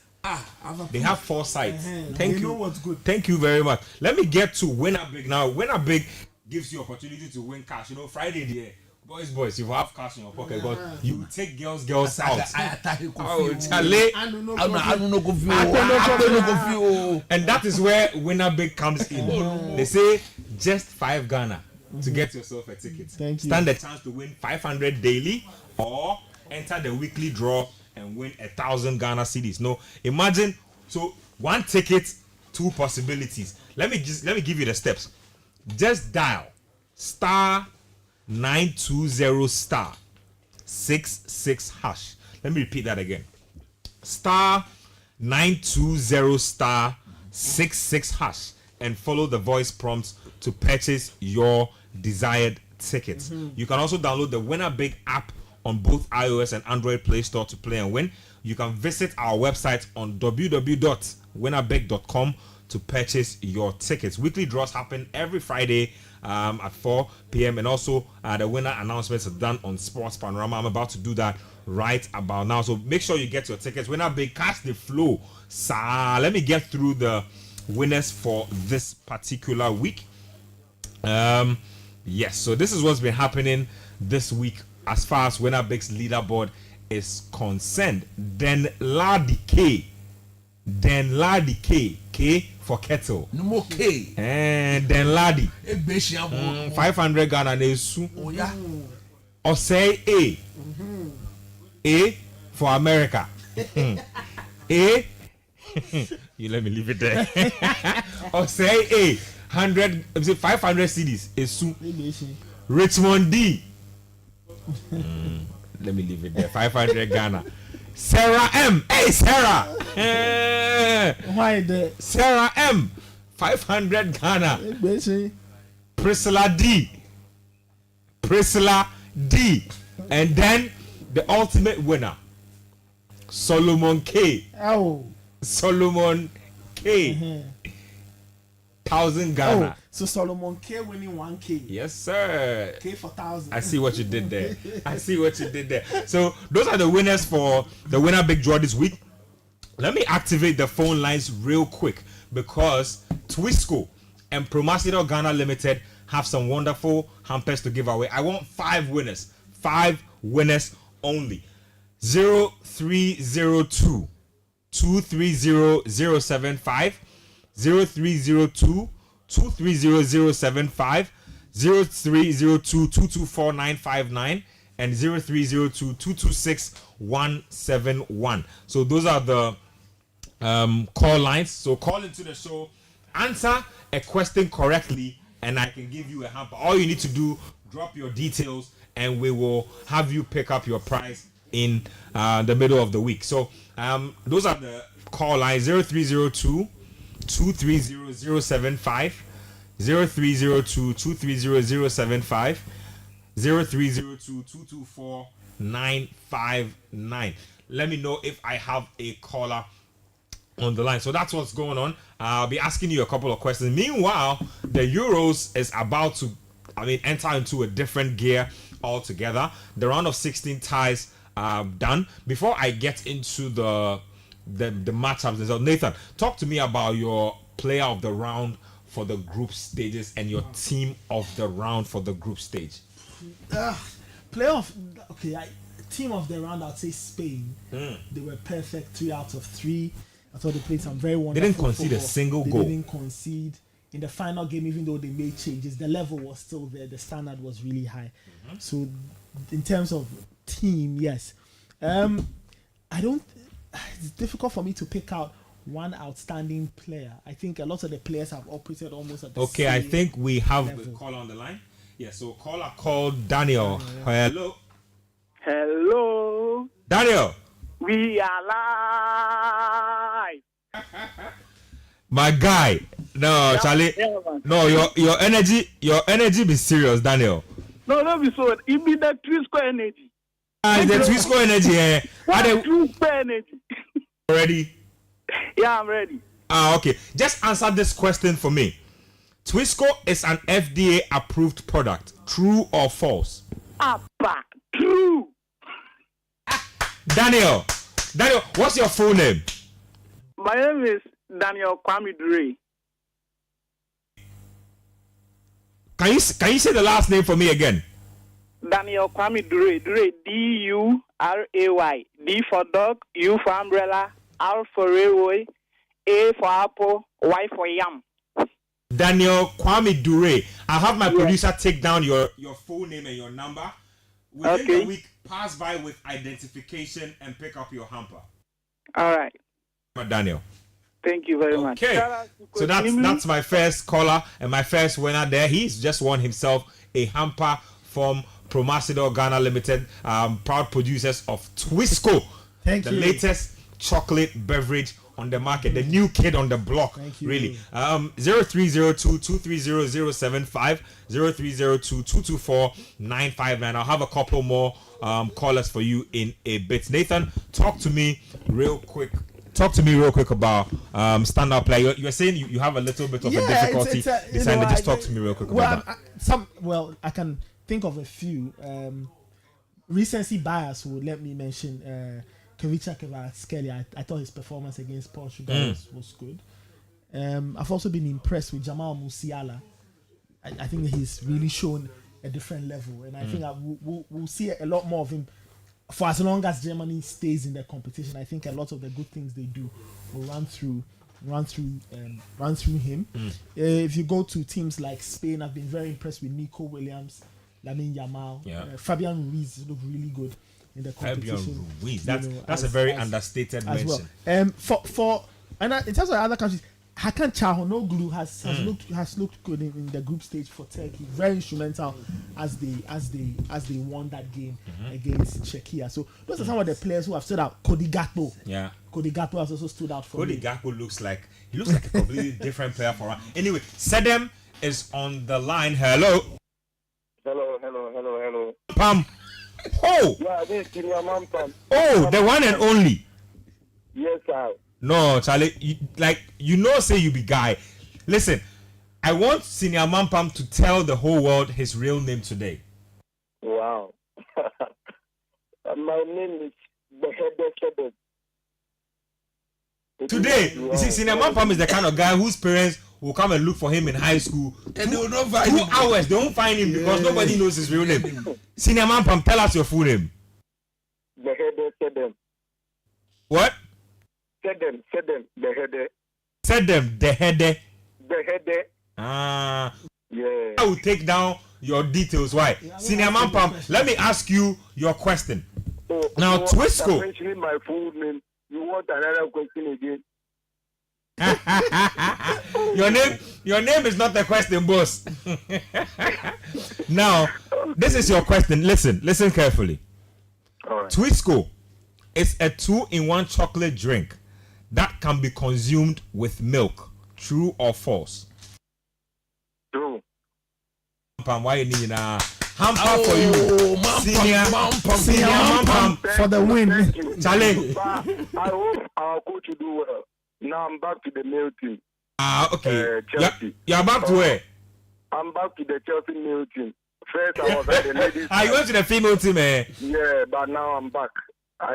they have foresight. Thank you. Know what's good. Thank you very much. Let me get to Winner Big now. Winner Big gives you opportunity to win cash. Friday there. Boys, you have cash in your pocket, but you take girls out. Oh, Charlie. And that is where Winner Big comes in. They say just 5 Ghana to get yourself a ticket. Thank you. Stand a chance to win 500 daily or enter the weekly draw and win 1,000 Ghana cedis. No, imagine, so 1 ticket, 2 possibilities. Let me give you the steps. Just dial star 920 star 66 hash. Let me repeat that again. Star 920 star 66 hash and follow the voice prompts to purchase your desired tickets. You can also download the Winner Big app on both iOS and Android Play Store to play and win. You can visit our website on www.winnerbig.com to purchase your tickets. Weekly draws happen every Friday at 4 p.m. and also the winner announcements are done on Sports Panorama. I'm about to do that right about now, so make sure you get your tickets. Winner Big, catch the flow. Let me get through the winners for this particular week. Yes, so this is what's been happening this week as far as Winner Big's leaderboard is concerned. Then Ladi K Denladi K for kettle. No more K. And Denladi. 500 Ghana Nesu. Oh yeah. Or say A for America. A. You let me leave it there. Or say A. 500 CDs. Esu. Richmond D. Let me leave it there. 500 Ghana. Sarah M. Hey, Sarah. Why the Sarah M. 500 Ghana. Priscilla D. And then the ultimate winner, Solomon K. Oh. Solomon K. 1,000 Ghana. Oh, so Solomon K winning 1K. Yes, sir. K for 1,000. I see what you did there. So those are the winners for the winner big draw this week. Let me activate the phone lines real quick because Twisco and Promasidor Ghana Limited have some wonderful hampers to give away. I want 5 winners. 5 winners only. 0302 230075, 0302 230075, 0302 224959, and 0302 226 171. So those are the call lines. So call into the show, answer a question correctly, and I can give you a hamper. All you need to do, drop your details, and we will have you pick up your prize in the middle of the week. So those are the call lines: 0302 230075, 0302 230075, 0302 224 959. Let me know if I have a caller on the line. So that's what's going on. I'll be asking you a couple of questions. Meanwhile, the Euros is about to, enter into a different gear altogether. The round of 16 ties are done. Before I get into the matchups themselves, Nathan, talk to me about your player of the round for the group stages and your team of the round for the group stage. Team of the round, I'd say Spain. They were perfect, 3 out of 3. I thought they played some very wonderful. They didn't concede football. a single goal. They didn't concede. In the final game, even though they made changes, the level was still there. The standard was really high. So, in terms of team, yes. It's difficult for me to pick out one outstanding player. I think a lot of the players have operated almost at the same I think we have level. the caller on the line. Yeah, so caller called Daniel. Hello. Hello. Daniel. We are live. My guy. No, Charlie. Yeah, no, your energy be serious, Daniel. No, don't be so. It be the Twisco energy. It's the Twisco energy. Twisco energy. Ready? Yeah, I'm ready. Okay. Just answer this question for me. Twisco is an FDA approved product. True or false? Appa. True. Daniel, what's your full name? My name is Daniel Kwame Dure. Can you say the last name for me again? Daniel Kwame Dure. Dure. D-U-R-A-Y. D for dog, U for umbrella, R for railway, A for apple, Y for yam. Daniel Kwame Dure. I'll have my producer take down your full name and your number. Within the week, pass by with identification and pick up your hamper. All right. Daniel. Thank you very much. Okay. So that's my first caller and my first winner there. He's just won himself a hamper from Promasidor Ghana Limited, proud producers of Twisco. Thank you. The latest chocolate beverage on the market, the new kid on the block. Thank you. Really. 0302 230075, 0302 224 959. I'll have a couple more callers for you in a bit. Nathan, talk to me real quick about standout player. You're saying you have a little bit of a difficulty deciding. Just talk to me real quick about that. I can think of a few. Recency bias will let me mention Kavicha Kvaratskhelia. I thought his performance against Portugal was good. I've also been impressed with Jamal Musiala. I think he's really shown a different level, and I think we'll see a lot more of him for as long as Germany stays in the competition, I think a lot of the good things they do will run through him. If you go to teams like Spain, I've been very impressed with Nico Williams, Lamine Yamal, Fabian Ruiz look really good in the competition. Fabian Ruiz, that's a very understated mention. Well. And in terms of other countries, Hakan Çalhanoğlu has looked good in the group stage for Turkey. Very instrumental as they won that game against Czechia. So those are some of the players who have stood out. Cody Gakpo. Yeah. Cody Gakpo has also stood out for Cody Gakpo looks like a completely different player for us. Anyway, Sedem is on the line. Hello. Hello. Pam. Oh. Yeah, this is your mom, Pam. Oh, the one and only. Yes, sir. No, Charlie, say you be guy. Listen, I want Senior Mampam to tell the whole world his real name today. Wow. My name is Behede. Today, you see, Senior Mampam is the kind of guy whose parents will come and look for him in high school. And they will not find him. 2 hours, they won't find him because nobody knows his real name. Senior Mampam, tell us your full name. Behede. What? Sedem, Behede. Sedem, Behede. Yeah. I will take down your details. Why? Senior Mampam, let me ask you your question. Now, Twisco. Mentioning my full name, you want another question again? Your name is not the question, boss. Now, this is your question. Listen carefully. All right. Twisco is a 2-in-1 chocolate drink that can be consumed with milk. True or false? True. Why you need hamper for you? Senior Mampam for the win. Charlie. I hope our coach will do well. Now I'm back to the male team. Okay. Chelsea. You're back to where? I'm back to the Chelsea male team. First I was at the ladies. You went to the female team, eh? Yeah, but now I'm back.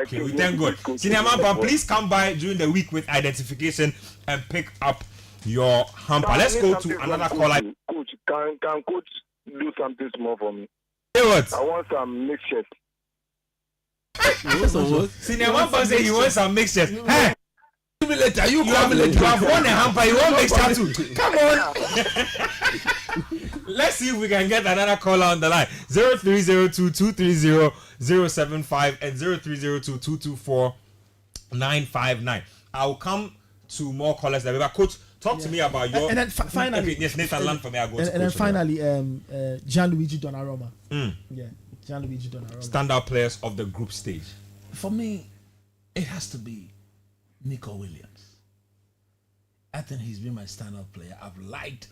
Okay, we thank God. Senior Mampam, please come by during the week with identification and pick up your hamper. Let's go to another caller. Coach, can coach do something small for me? Say what? I want some mixtures. Senior Mampam say he wants some mixtures. Hey, You have won a hamper. You want mixture too? Come on. Let's see if we can get another caller on the line. 0302-230-075 and 0302-224-959. I'll come to more callers. Coach, talk to me about your. And then finally, yes, Nathan, land for me. I'll go. And then finally, Gianluigi Donnarumma. Yeah, Gianluigi Donnarumma. Standout players of the group stage. For me, it has to be Nico Williams. I think he's been my standout player. I've liked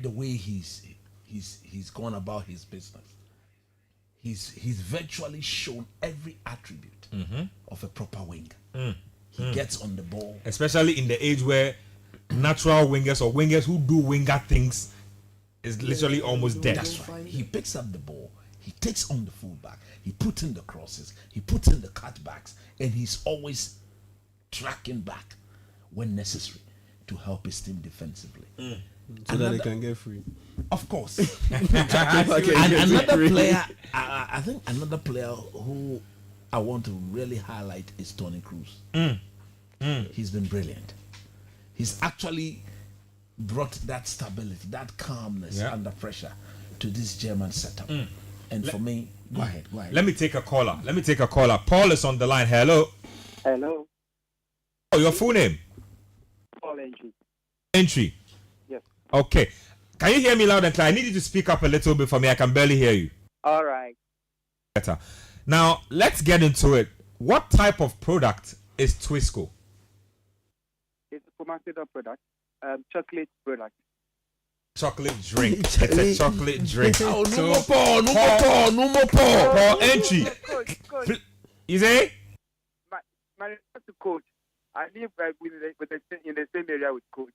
the way he's gone about his business. He's virtually shown every attribute of a proper winger. He gets on the ball, especially in the age where natural wingers or wingers who do winger things is literally almost dead. That's right. He picks up the ball, he takes on the fullback, he puts in the crosses, he puts in the cutbacks, and he's always tracking back when necessary to help his team defensively. So that they can get free. Of course. And another player, I think another player who I want to really highlight is Toni Kroos. He's been brilliant. He's actually brought that stability, that calmness under pressure to this German setup. And for me, go ahead. Let me take a caller. Paul is on the line. Hello. Hello. Oh, your full name? Paul Entry. Entry. Yes. Okay. Can you hear me loud and clear? I need you to speak up a little bit for me. I can barely hear you. All right. Better. Now, let's get into it. What type of product is Twisco? It's a pharmaceutical product. Chocolate product. Chocolate drink. It's a chocolate drink. Oh, no more Paul. Paul Entry. Coach. You say? My respect to coach. I live in the same area with coach.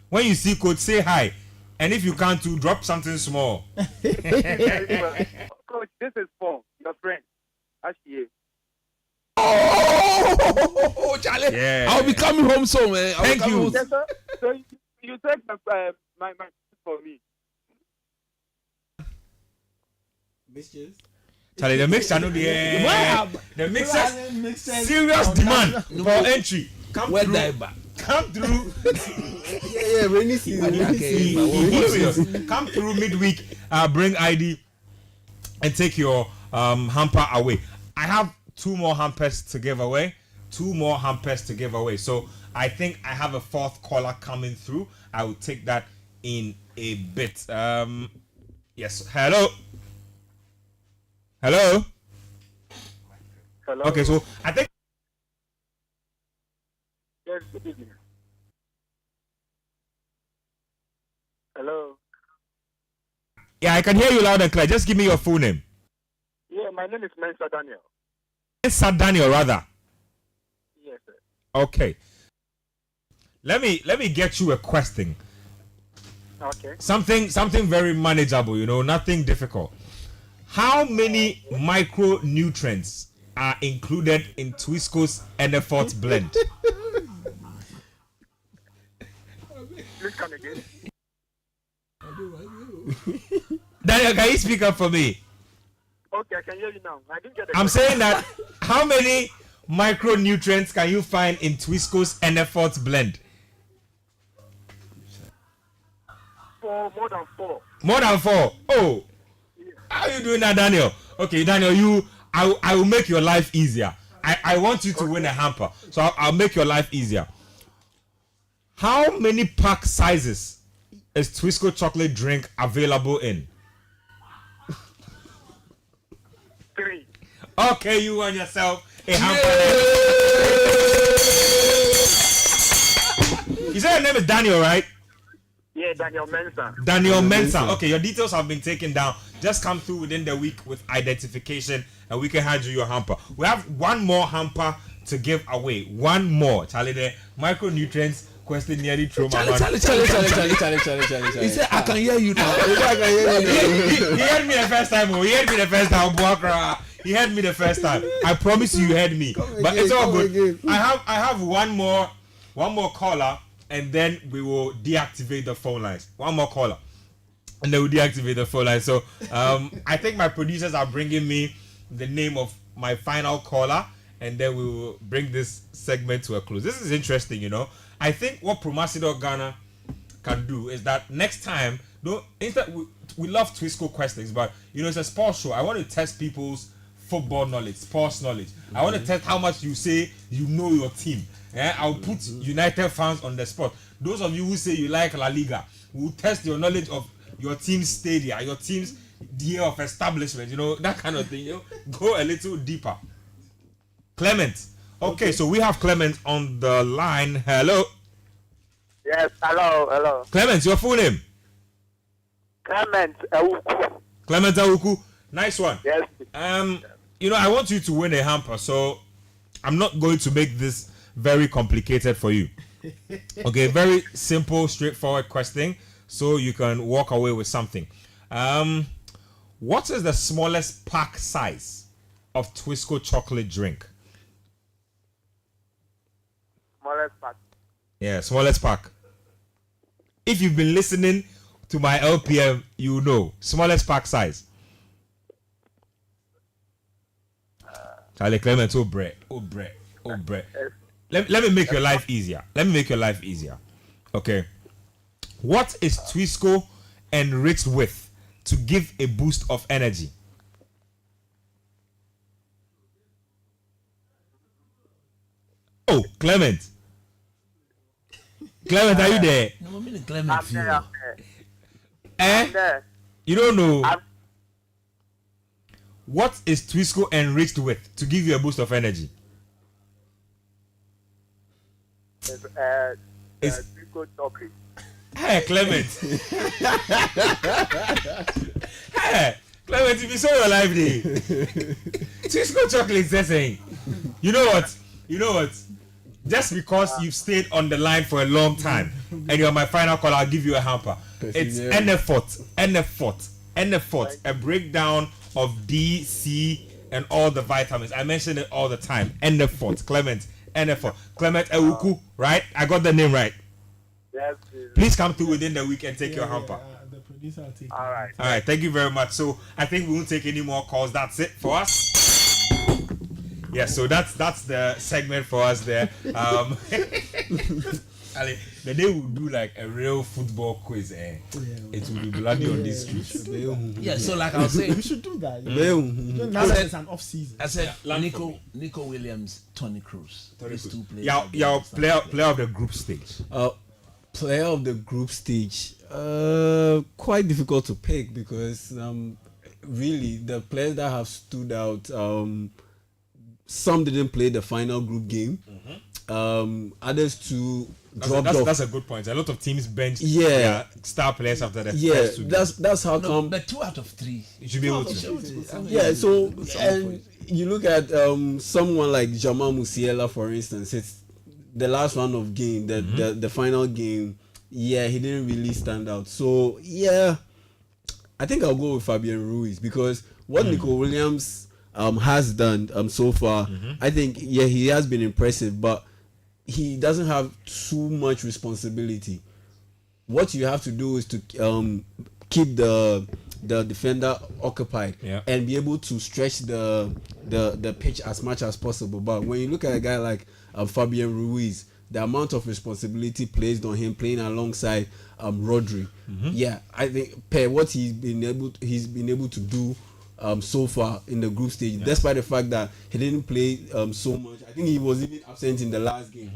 When you see coach, say hi. And if you can't, to drop something small. Coach, this is Paul, your friend. Actually. Oh, Charlie. Yeah. I'll be coming home soon, man. Thank you. Yes, sir. So you take my for me. Mixtures? Charlie, the mixture no the mixer serious demand for entry. Come through. Rainy season. Come through midweek. Bring ID and take your hamper away. I have 2 more hampers to give away. So I think I have a 4th caller coming through. I will take that in a bit. Yes. Hello. Okay, so I think. Yes, good evening. Hello. Yeah, I can hear you loud and clear. Just give me your full name. Yeah, my name is Mensa Daniel. Mensa Daniel, rather. Yes, sir. Okay. Let me get you a question. Okay. Something very manageable, nothing difficult. How many micronutrients are included in Twisco's Enerfort blend? Please come again. Daniel, can you speak up for me? Okay, I can hear you now. I didn't get I'm saying that how many micronutrients can you find in Twisco's Enerfort blend? More than 4. More than 4. Oh, how are you doing that, Daniel? Okay, Daniel, I will make your life easier. I want you to win a hamper, so I'll make your life easier. How many pack sizes is Twisco chocolate drink available in? 3. Okay, you won yourself a hamper. You said your name is Daniel, right? Yeah, Daniel Mensa. Daniel Mensa. Okay, your details have been taken down. Just come through within the week with identification and we can hand you your hamper. We have 1 more hamper to give away. 1 more. Charlie, the micronutrients question nearly through my hand. Charlie. He said, I can hear you now. He heard me the first time. He heard me the first time. I promise you heard me. But it's all good. I have one more caller. And then we will deactivate the phone lines. 1 more caller. And then we'll deactivate the phone lines. So I think my producers are bringing me the name of my final caller. And then we will bring this segment to a close. This is interesting, I think what Promasido Ghana can do is that next time, instead we love Twisco questions, but it's a sports show. I want to test people's football knowledge, sports knowledge. I want to test how much you say you know your team. I'll put United fans on the spot. Those of you who say you like La Liga, will test your knowledge of your team's stadia, your team's year of establishment, that kind of thing. Go a little deeper. Clement. Okay, so we have Clement on the line. Hello. Yes, hello. Clement, your full name? Clement Awuku. Clement Awuku. Nice one. Yes. I want you to win a hamper, so I'm not going to make this very complicated for you. Okay, very simple, straightforward question, so you can walk away with something. What is the smallest pack size of Twisco chocolate drink? Smallest pack. Yeah, smallest pack. If you've been listening to my LPM, you know. Smallest pack size. Charlie Clement, oh bread. Let me make your life easier. Okay. What is Twisco enriched with to give a boost of energy? Oh, Clement. Clement, are you there? No, I'm there. Eh? I'm there. You don't know. What is Twisco enriched with to give you a boost of energy? It's Twisco chocolate. Hey, Clement. Hey, Clement, if you saw your life day, Twisco chocolate is saying. You know what? Just because you've stayed on the line for a long time and you're my final call, I'll give you a hamper. It's Enerfort, a breakdown of D, C, and all the vitamins. I mention it all the time. Enerfort, Clement Ewuku, right? I got the name right. Yes, please come through within the week and take your hamper. The This I'll take. All right. All right, thank you very much. So I think we won't take any more calls. That's it for us. Yeah, so that's the segment for us there. Ali, the day we'll do like a real football quiz, it will be bloody on this street. Yeah, so like I was saying, We should do that. Now that it's an off season. I said Nico Williams, Tony Cruz. These two players. Your player of the group stage. Player of the group stage. Quite difficult to pick because really the players that have stood out. Some didn't play the final group game. Others too dropped off. That's a good point. A lot of teams benched their star players after the first 2 games. That's how come. But 2 out of 3. You should be able to. Yeah, so and you look at someone like Jamal Musiala, for instance. It's the last round of game, the final game. Yeah, he didn't really stand out. So yeah, I think I'll go with Fabian Ruiz because what Nico Williams has done so far, I think he has been impressive, but he doesn't have too much responsibility. What you have to do is to keep the defender occupied and be able to stretch the pitch as much as possible. But when you look at a guy like Fabian Ruiz, the amount of responsibility placed on him playing alongside Rodri, I think per what he's been able to do so far in the group stage, despite the fact that he didn't play so much. I think he was even absent in the last game.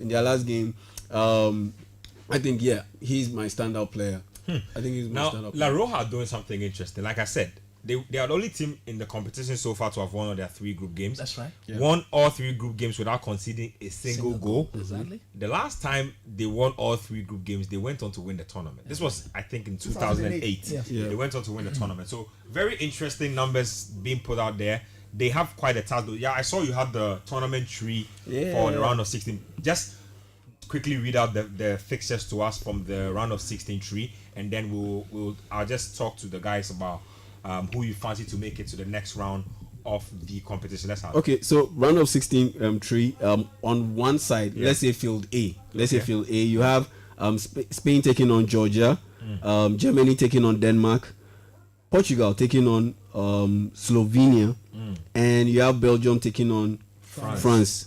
In their last game, I think he's my standout player. I think he's my standout player. La Roja doing something interesting. Like I said, they are the only team in the competition so far to have won all their 3 group games. That's right. Won all 3 group games without conceding a single goal. Exactly. The last time they won all 3 group games, they went on to win the tournament. This was, I think, in 2008. They went on to win the tournament. So very interesting numbers being put out there. They have quite a task. Yeah, I saw you had the tournament tree for the round of 16. Just quickly read out the fixtures to us from the round of 16 tree, and then I'll just talk to the guys about who you fancy to make it to the next round of the competition. Let's have okay, so round of 16 tree, on one side, let's say field A. Field A, you have Spain taking on Georgia, Germany taking on Denmark, Portugal taking on Slovenia, and you have Belgium taking on France.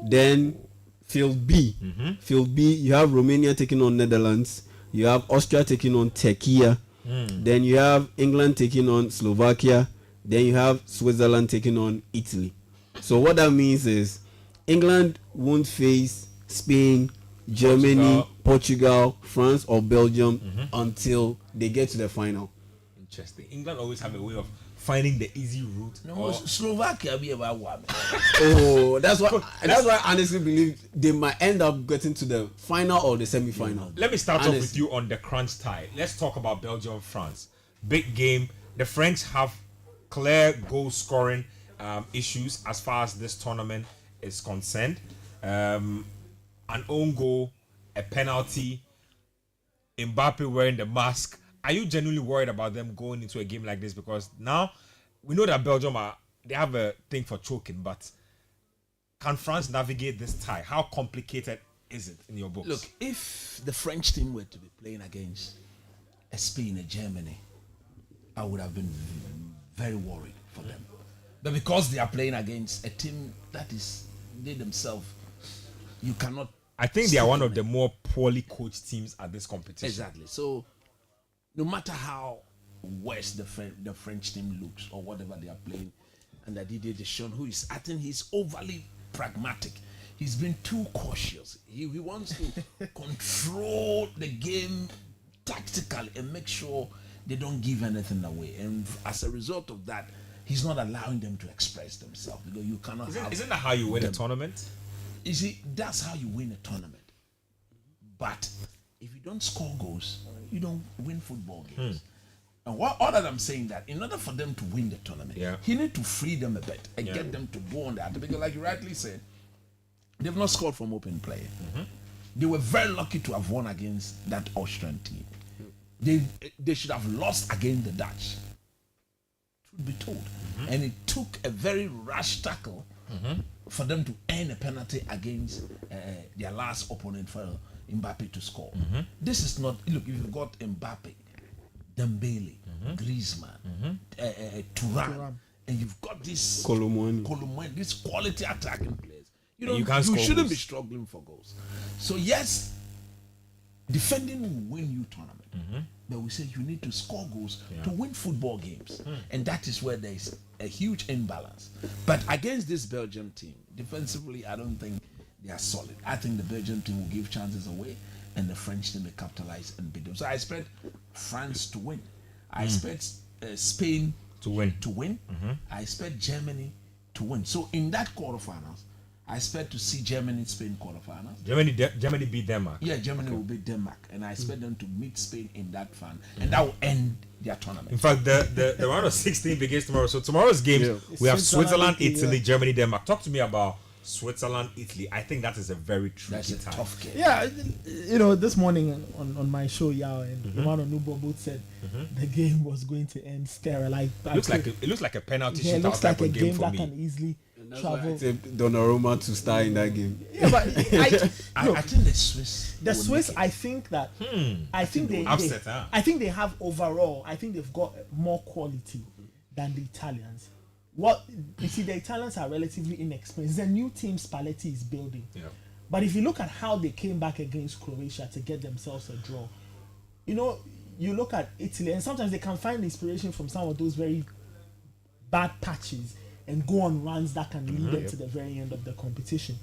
Then field B. Field B, you have Romania taking on Netherlands, you have Austria taking on Turkey, then you have England taking on Slovakia, then you have Switzerland taking on Italy. So what that means is England won't face Spain, Germany, Portugal, France or Belgium until they get to the final. Interesting. England always have a way of finding the easy route. No, Slovakia be about one. That's why I honestly believe they might end up getting to the final or the semi-final. Let me start off with you on the crunch tie. Let's talk about Belgium, France. Big game. The French have clear goal scoring issues as far as this tournament is concerned. An own goal, a penalty, Mbappe wearing the mask. Are you genuinely worried about them going into a game like this? Because now we know that Belgium they have a thing for choking, but can France navigate this tie? How complicated is it in your books? Look, if the French team were to be playing against a Spain and Germany, I would have been very worried for them. But because they are playing against a team that is they themselves, you cannot. I think they are one of the more poorly coached teams at this competition. Exactly. So no matter how worse the French team looks or whatever they are playing, and that Didier Deschamps, I think he's overly pragmatic. He's been too cautious. He wants to control the game tactically and make sure they don't give anything away. And as a result of that, he's not allowing them to express themselves because you cannot. Isn't that how you win a tournament? You see, that's how you win a tournament. But if you don't score goals, you don't win football games. And all that I'm saying that in order for them to win the tournament, he need to free them a bit and get them to go on that. Because like you rightly said, they've not scored from open play. They were very lucky to have won against that Austrian team. They should have lost against the Dutch. Truth be told. And it took a very rash tackle for them to earn a penalty against their last opponent for Mbappe to score. This is not, look, if you've got Mbappe Dembele, Griezmann, Thuram, and you've got this Kolomwani, this quality attacking players. You shouldn't be struggling for goals. So yes, defending will win you tournament, but we say you need to score goals to win football games, and that is where there is a huge imbalance. But against this Belgium team, defensively, I don't think they are solid. I think the Belgium team will give chances away, and the French team will capitalize and beat them. So I expect France to win. I expect Spain to win. I expect Germany to win. So in that quarterfinals, I expect to see Germany-Spain quarterfinals. Germany beat Denmark. Yeah, Germany will beat Denmark, and I expect them to meet Spain in that fun, and that will end their tournament. In fact, the round of 16 begins tomorrow. So tomorrow's games, we have Switzerland, Italy, Germany, Denmark. Talk to me about Switzerland, Italy. I think that is a very tricky tie. Tough game. Yeah, this morning on my show, Yao and Romano Nubo both said the game was going to end sterile. It looks like a penalty shootout. It looks like a game for that me. can easily travel. Donnarumma to start in that game. Yeah, but I think the Swiss. The Swiss, I think that I think they have overall. I think they've got more quality than the Italians. What you see, the Italians are relatively inexperienced. It's a new team Spalletti is building. Yeah. But if you look at how they came back against Croatia to get themselves a draw, you look at Italy, and sometimes they can find inspiration from some of those very bad patches and go on runs that can lead them to the very end of the competition.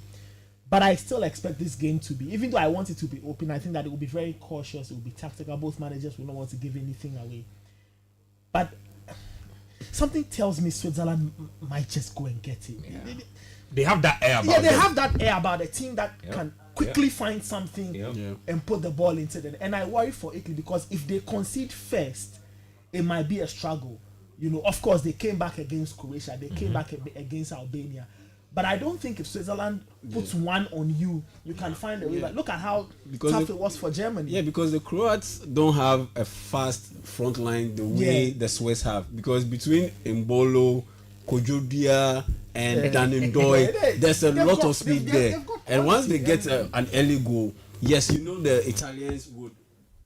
But I still expect this game to be, even though I want it to be open, I think that it will be very cautious, it will be tactical. Both managers will not want to give anything away. But something tells me Switzerland might just go and get it. Yeah. They have that air about them. Yeah, they have that air about a team that can quickly find something and put the ball into them. And I worry for Italy because if they concede first, it might be a struggle. Of course, they came back against Croatia. They came back against Albania. But I don't think if Switzerland puts one on you, you can find a way. But look at how tough it was for Germany. Yeah, because the Croats don't have a fast front line the way the Swiss have. Because between Mbolo, Kojodia, and Danendoy, there's a lot of speed there. And once they get an early goal, yes, the Italians would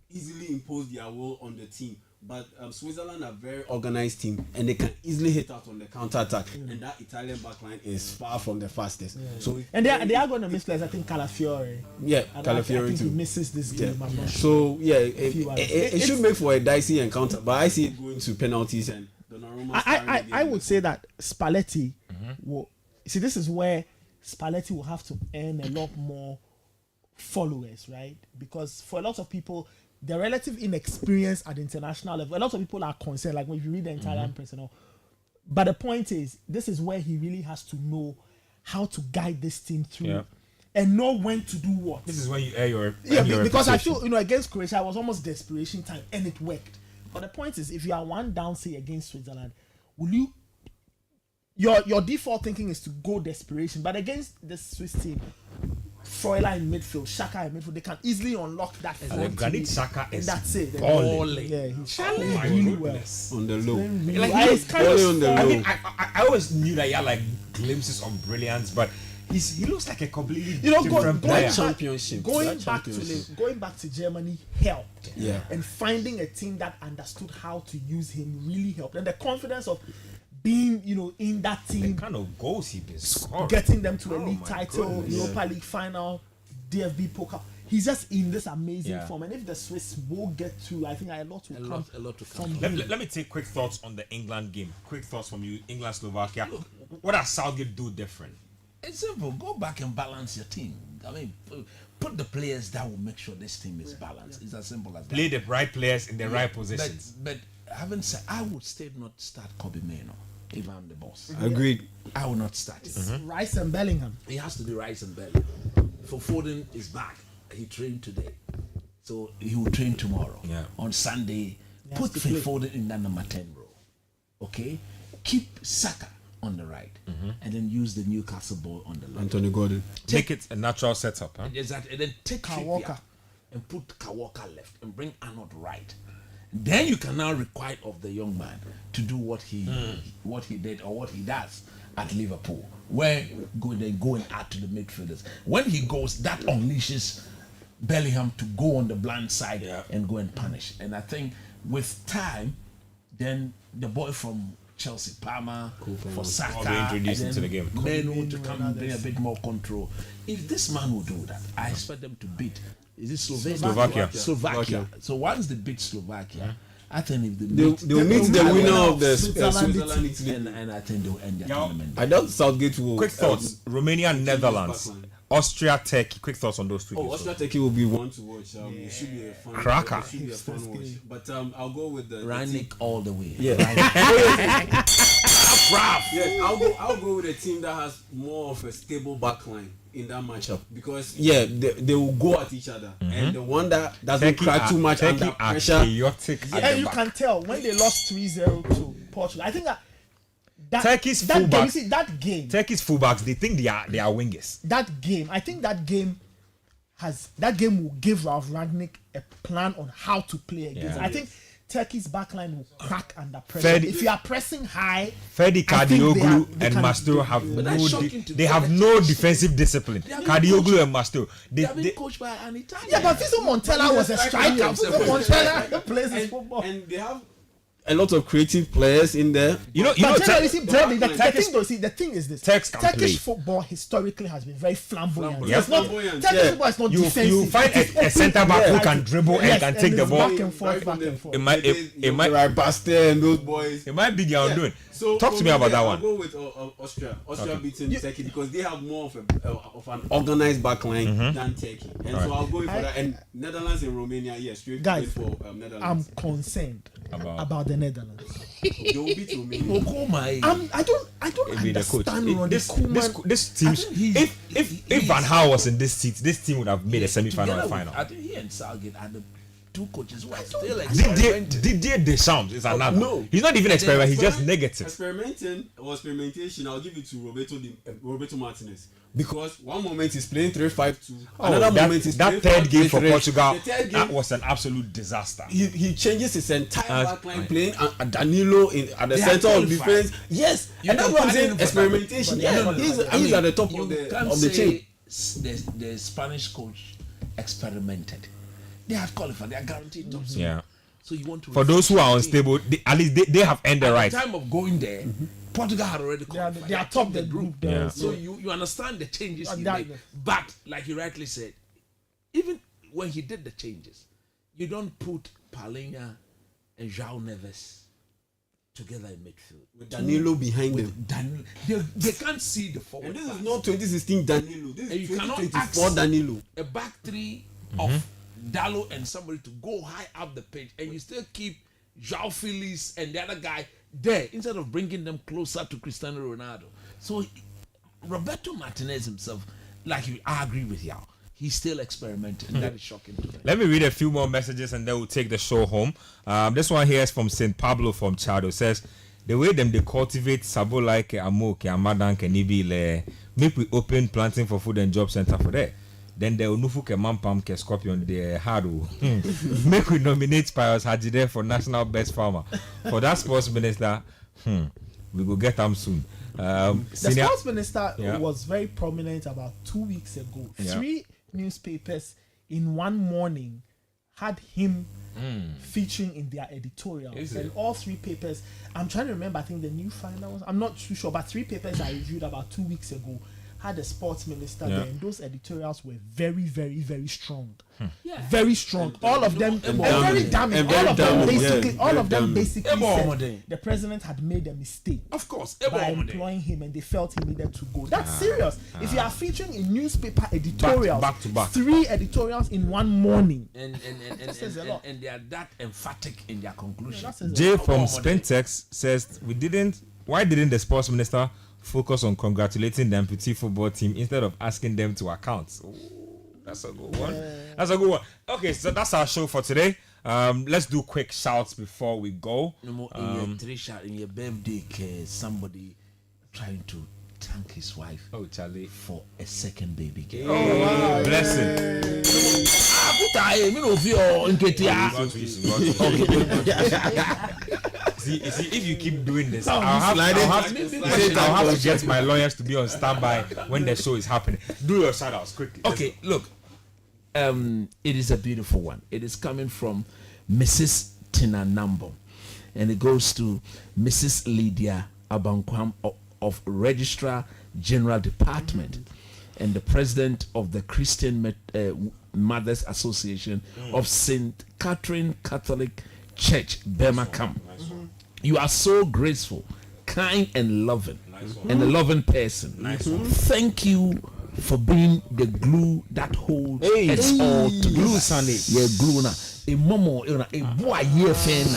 easily impose their will on the team. But Switzerland are a very organized team, and they can easily hit out on the counter-attack. And that Italian backline is far from the fastest. So and they are going to miss players. I think Calafiore. Yeah, Calafiore too. He misses this game. Yeah. So it should make for a dicey encounter. But I see it going to penalties and Donnarumma. I would say that Spalletti will see. This is where Spalletti will have to earn a lot more followers, right? Because for a lot of people, the relative inexperience at the international level, a lot of people are concerned, like when you read the Italian press and all. But the point is, this is where he really has to know how to guide this team through and know when to do what. This is when you air your because I feel, against Croatia, it was almost desperation time and it worked. But the point is, if you are one down, say, against Switzerland, will you... Your default thinking is to go desperation. But against the Swiss team, Freuler in midfield, Xhaka in midfield, they can easily unlock that front. Granit Xhaka is balling. Yeah, he's playing really well. On the low. I always knew that he had glimpses of brilliance, but he looks like a completely different player. Going back to Germany helped. Yeah. And finding a team that understood how to use him really helped. And the confidence of being, in that team, the kind of goals he been scoring, getting them to a league title, Europa League final, DFB Pokal. He's just in this amazing form, and if the Swiss will get to, I think a lot to come. Let me take quick thoughts on the England game. Quick thoughts from you, England, Slovakia. What does Southgate do different? It's simple. Go back and balance your team. I mean, put the players that will make sure this team is balanced. It's as simple as that. Play the right players in the right positions. But having said, I would still not start Kobe Mainoo if I'm the boss. Agreed. I will not start it. Rice and Bellingham. It has to be Rice and Bellingham. For Foden is back. He trained today, so he will train tomorrow. Yeah. On Sunday, put Phil Foden in that number 10 role. Okay, keep Saka on the right, and then use the Newcastle ball on the left. Anthony Gordon. Make it a natural setup, huh? Exactly. And then take Walker and put Walker left and bring Arnold right. Then you can now require of the young man to do what he did or what he does at Liverpool, where go and add to the midfielders. When he goes, that unleashes Bellingham to go on the blind side and go and punish. And I think with time, then the boy from Chelsea, Palmer, for Saka, all be introduced into the game. Men to come and bring a bit more control. If this man will do that, I expect them to beat. Is it Slovakia? So once they beat Slovakia, I think if they'll meet the winner of the Switzerland Italy, and I think they'll end their tournament. I doubt Southgate will. Quick thoughts: Romania, Netherlands, Austria, Turkey. Quick thoughts on those 2 games. Austria, Turkey will be one to watch. It should be a fun cracker. It should be a fun watch. But I'll go with the Rangnick all the way. Yeah. Yes, I'll go with a team that has more of a stable backline in that matchup because they will go at each other and the one that doesn't crack too much under pressure. And you can tell when they lost 3-0 to Portugal. I think Turkey's fullbacks. Turkey's fullbacks. They think they are wingers. I think that game will give Ralph Rangnick a plan on how to play against. I think Turkey's backline will crack under pressure. If you are pressing high, Ferdi, Kadioglu, and Mastro have no defensive discipline. Kadioglu and Mastro. They have been coached by an Italian. Yeah, but Fiso Montella was a striker. Fiso Montella plays his football. And they have a lot of creative players in there. The thing is this: Turkish football historically has been very flamboyant. Yes. Turkish football is not defensive. You find a centre back who can dribble and can take the ball back and forth. It might Pastor and those boys. It might be their undoing. So talk to me about that one. I'll go with Austria. Austria beating Turkey because they have more of an organized backline than Turkey, and so I'll go with that. And Netherlands and Romania, straight for Netherlands. I'm concerned about the Netherlands. They will beat Romania. I don't understand this team. If Van Gaal was in this seat, this team would have made a semi-final and final. I think he and Southgate are the two coaches who are still experimenting. Didier Deschamps is another. No, he's not even experimenting. He's just negative. Experimentation. I'll give it to Roberto Martinez because one moment he's playing 3-5-2. Another moment he's that third game for Portugal. That was an absolute disaster. He changes his entire backline playing Danilo at the center of defense. Yes, and that's what I'm saying. Experimentation. He's at the top of the chain. The Spanish coach experimented. They have qualified. They are guaranteed top. Yeah. So you want to for those who are unstable, at least they have earned the right. At the time of going there, Portugal had already qualified. They are top the group. Yeah. So you understand the changes he made. But like you rightly said, even when he did the changes, you don't put Palhinha and João Neves together in midfield with Danilo behind them. Danilo, they can't see the forward. And this is not 2016 Danilo. This is 2024 Danilo. A back three of Dallo and somebody to go high up the pitch, and you still keep João Felix and the other guy there instead of bringing them closer to Cristiano Ronaldo. So Roberto Martinez himself, I agree with y'all. He's still experimenting. That is shocking to me. Let me read a few more messages and then we'll take the show home. This one here is from St. Pablo from Chado. Says, the way they cultivate Sabo like Amoke, Amadan, Kenibi, make we open planting for food and job center for that. Then the Unufu ke Mampam ke Scorpion the Haru. Make we nominate Pius Hajide for National Best Farmer. For that sports minister, we go get him soon. The sports minister was very prominent about 2 weeks ago. 3 newspapers in one morning had him featuring in their editorials, and all 3 papers, I'm trying to remember, I think the New Finals, I'm not too sure, but 3 papers I reviewed about 2 weeks ago had a sports minister there, and those editorials were very, very, very strong. Very strong. All of them, and very damning. All of them basically said the president had made a mistake. Of course, by employing him, and they felt he needed to go. That's serious. If you are featuring in newspaper editorials, back to back, 3 editorials in one morning, and they are that emphatic in their conclusion. Jay from Spentex says, why didn't the sports minister focus on congratulating the amputee football team instead of asking them to account? That's a good one. Okay, so that's our show for today. Let's do quick shouts before we go. In your birthday, somebody trying to thank his wife Charlie for a second baby girl. Wow. Blessing. See, if you keep doing this, I'll have to get my lawyers to be on standby when the show is happening. Do your shout outs quickly. Okay, look. It is a beautiful one. It is coming from Mrs. Tina Nambo. And it goes to Mrs. Lydia Abankwam of Registrar General Department and the President of the Christian Mothers Association of St. Catherine Catholic Church, Birmingham. You are so graceful, kind and loving, and a loving person. Thank you for being the glue that holds us all together. Glue Sunday. Yeah, glue na. A momo, a boy year fan.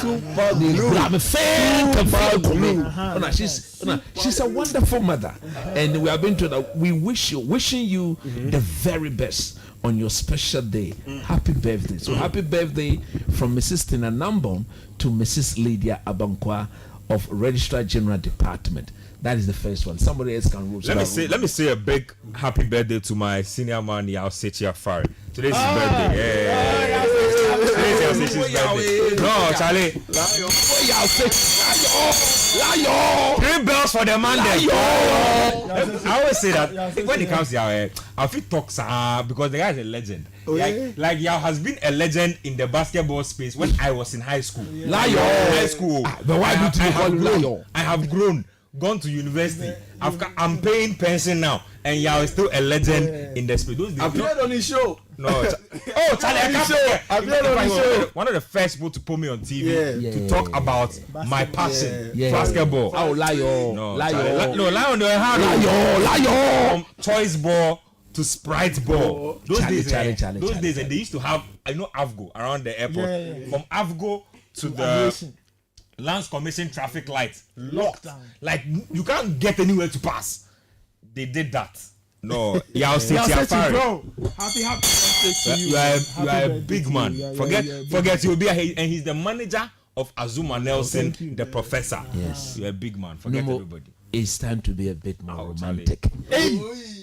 She's a wonderful mother, and we have been to that. We wishing you the very best on your special day. Happy birthday! So happy birthday from Mrs. Tina Nambom to Mrs. Lydia Abankwa of Registrar General Department. That is the first one. Somebody else can rule. Let me say a big happy birthday to my senior man, Yao Sechi Afari. Today's his birthday. Today's his birthday. No, Charlie. Three bells for the man there. I always say that when it comes to Yao, I feel talks because the guy is a legend. Like Yao has been a legend in the basketball space when I was in high school. High school. But why do you call Lion? I have grown. Gone to university. I'm paying pension now, and Yao is still a legend in the space. I appeared on his show. No, Charlie, I appeared on his show. One of the first people to put me on TV to talk about my passion, basketball. Oh, Lion. No, Lion. Lion. From choice ball to Sprite ball. Those days, and they used to have, Avgo around the airport. From Avgo to the Lands Commission traffic lights locked. Like you can't get anywhere to pass. They did that. No, Yao City Afari. Happy birthday to you. You are a big man. Forget you'll be and he's the manager of Azuma Nelson, the professor. Yes, you're a big man. Forget everybody. It's time to be a bit more romantic. Hey,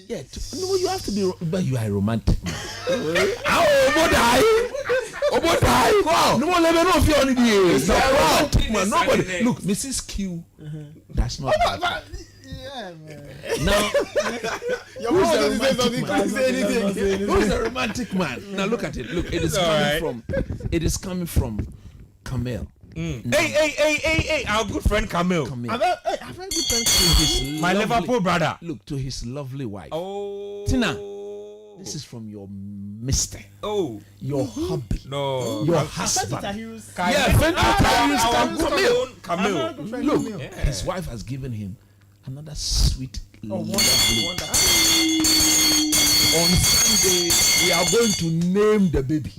you have to be, but you are a romantic man. Nobody. Look, Mrs. Q. That's not. Now, who's the romantic man? Now look at it. Look, it is coming from Camille. Hey, our good friend Camille. I've a good friend. My Liverpool brother. Look, to his lovely wife. Oh, Tina, this is from your mister. Oh, your hubby. No, your husband. Camille. Look, his wife has given him another sweet lovely. On Sunday, we are going to name the baby.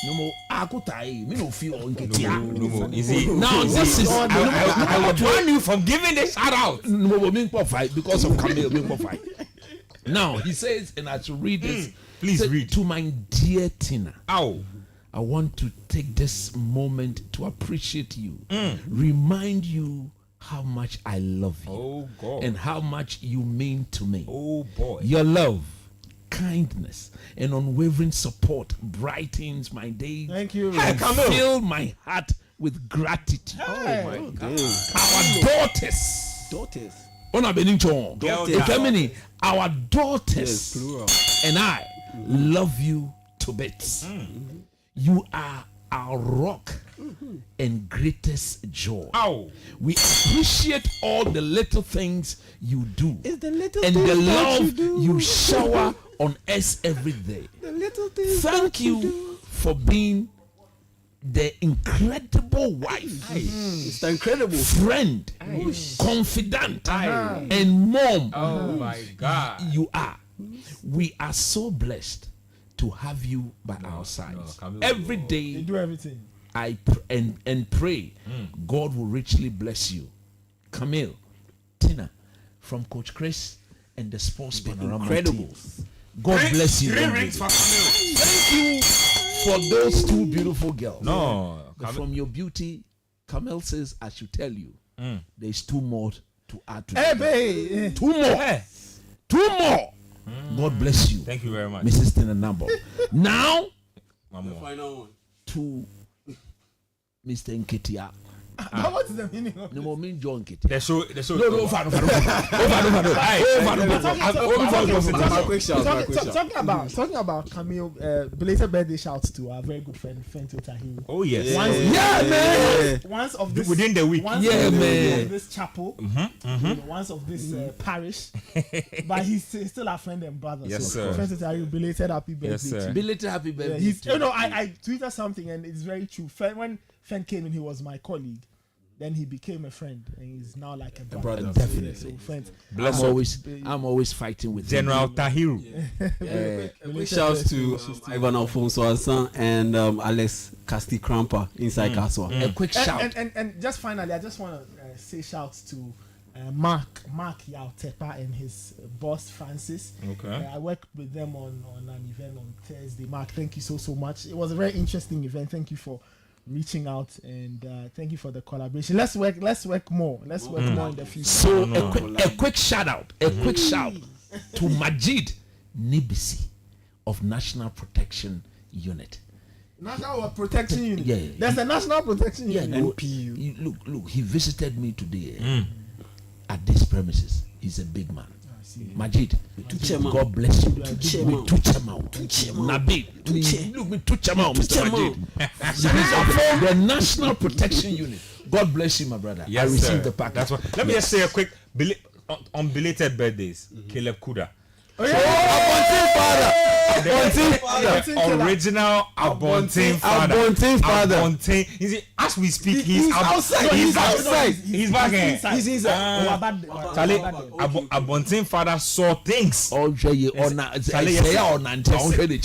No more. No. Easy. Now this is. I would warn you from giving this shout out. No, because of Camille. Now he says, and I should read this. Please read. To my dear Tina. Ow. I want to take this moment to appreciate you, remind you how much I love you, oh God, and how much you mean to me. Oh boy, your love, kindness, and unwavering support brightens my day. Thank you. And fill my heart with gratitude. Oh my God. Our daughters. Our daughters and I love you to bits. You are our rock and greatest joy. Ow. We appreciate all the little things you do and the love you shower on us every day. The little things. Thank you for being the incredible wife, Mr. Incredible, friend, confidant, and mom. Oh my God, you are. We are so blessed to have you by our sides. Every day, they do everything. I pray God will richly bless you. Camille, Tina, from Coach Chris and the Sports Panorama Incredible team. God bless you. 3 rings for Camille. Thank you for those 2 beautiful girls. No, from your beauty, Camille says I should tell you there's 2 more to add to Hey, 2 more. 2 more. God bless you. Thank you very much, Mrs. Tina Nambo. Now, the final one to Mr. Nketia. What is the meaning of No more mean John Kitty. The show. No, over. Talking about Camille, belated birthday shouts to our very good friend Fento Tahiru. Oh yes. Man. Once of this within the week. Once man. Of this chapel. Once of this parish. But he's still our friend and brother. Yes, so sir. Fento Tahiru, belated happy birthday. Yes, sir. Belated happy birthday. I tweeted something and it's very true. When Fen came in, he was my colleague. Then he became a friend, and he's now like a brother. Definitely. So friends. I'm always fighting with General Tahiru. Big shouts to Ivan Alfonso Hassan and Alex Casti Crampa inside Kaswa. A quick shout. And just finally, I just want to say shouts to Mark Yao Tepa and his boss Francis. Okay. I worked with them on an event on Thursday. Mark, thank you so much. It was a very interesting event. Thank you for reaching out and thank you for the collaboration. Let's work more. Let's work more in the future. So a quick shout out to Majid Nibisi of National Protection Unit. National Protection Unit. Yeah. There's a National Protection Unit. NPU. Look. He visited me today at this premises. He's a big man. Majid, God bless you. Nabil, look me to Mr. Majid. The National Protection Unit. God bless you, my brother. Yes, I received sir. the package. That's what. Let me just say a quick on belated birthdays. Caleb Kuda. Oh, yeah. The original Abontin father. Abontin. You see, as we speak, he's outside. He's back here. He's inside. Charlie, Abontin father saw things.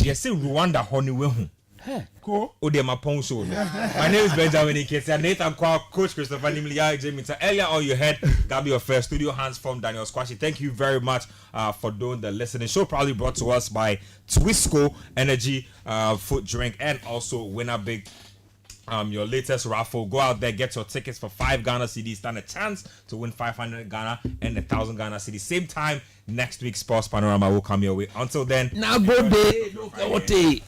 Yes, Rwanda honey. Cool. My name is Benjamin Iketse and Nathan Kwa, Coach Christopher Nimliya, Jamie. Earlier on, you heard Gabby Affair, studio hands from Daniel Squashy. Thank you very much for doing the listening. Show probably brought to us by Twisco Energy Food Drink and also Winner Big. Your latest raffle. Go out there, get your tickets for 5 Ghana CDs. Stand a chance to win 500 Ghana and 1,000 Ghana CDs. Same time next week, Sports Panorama will come your way. Until then, now go day.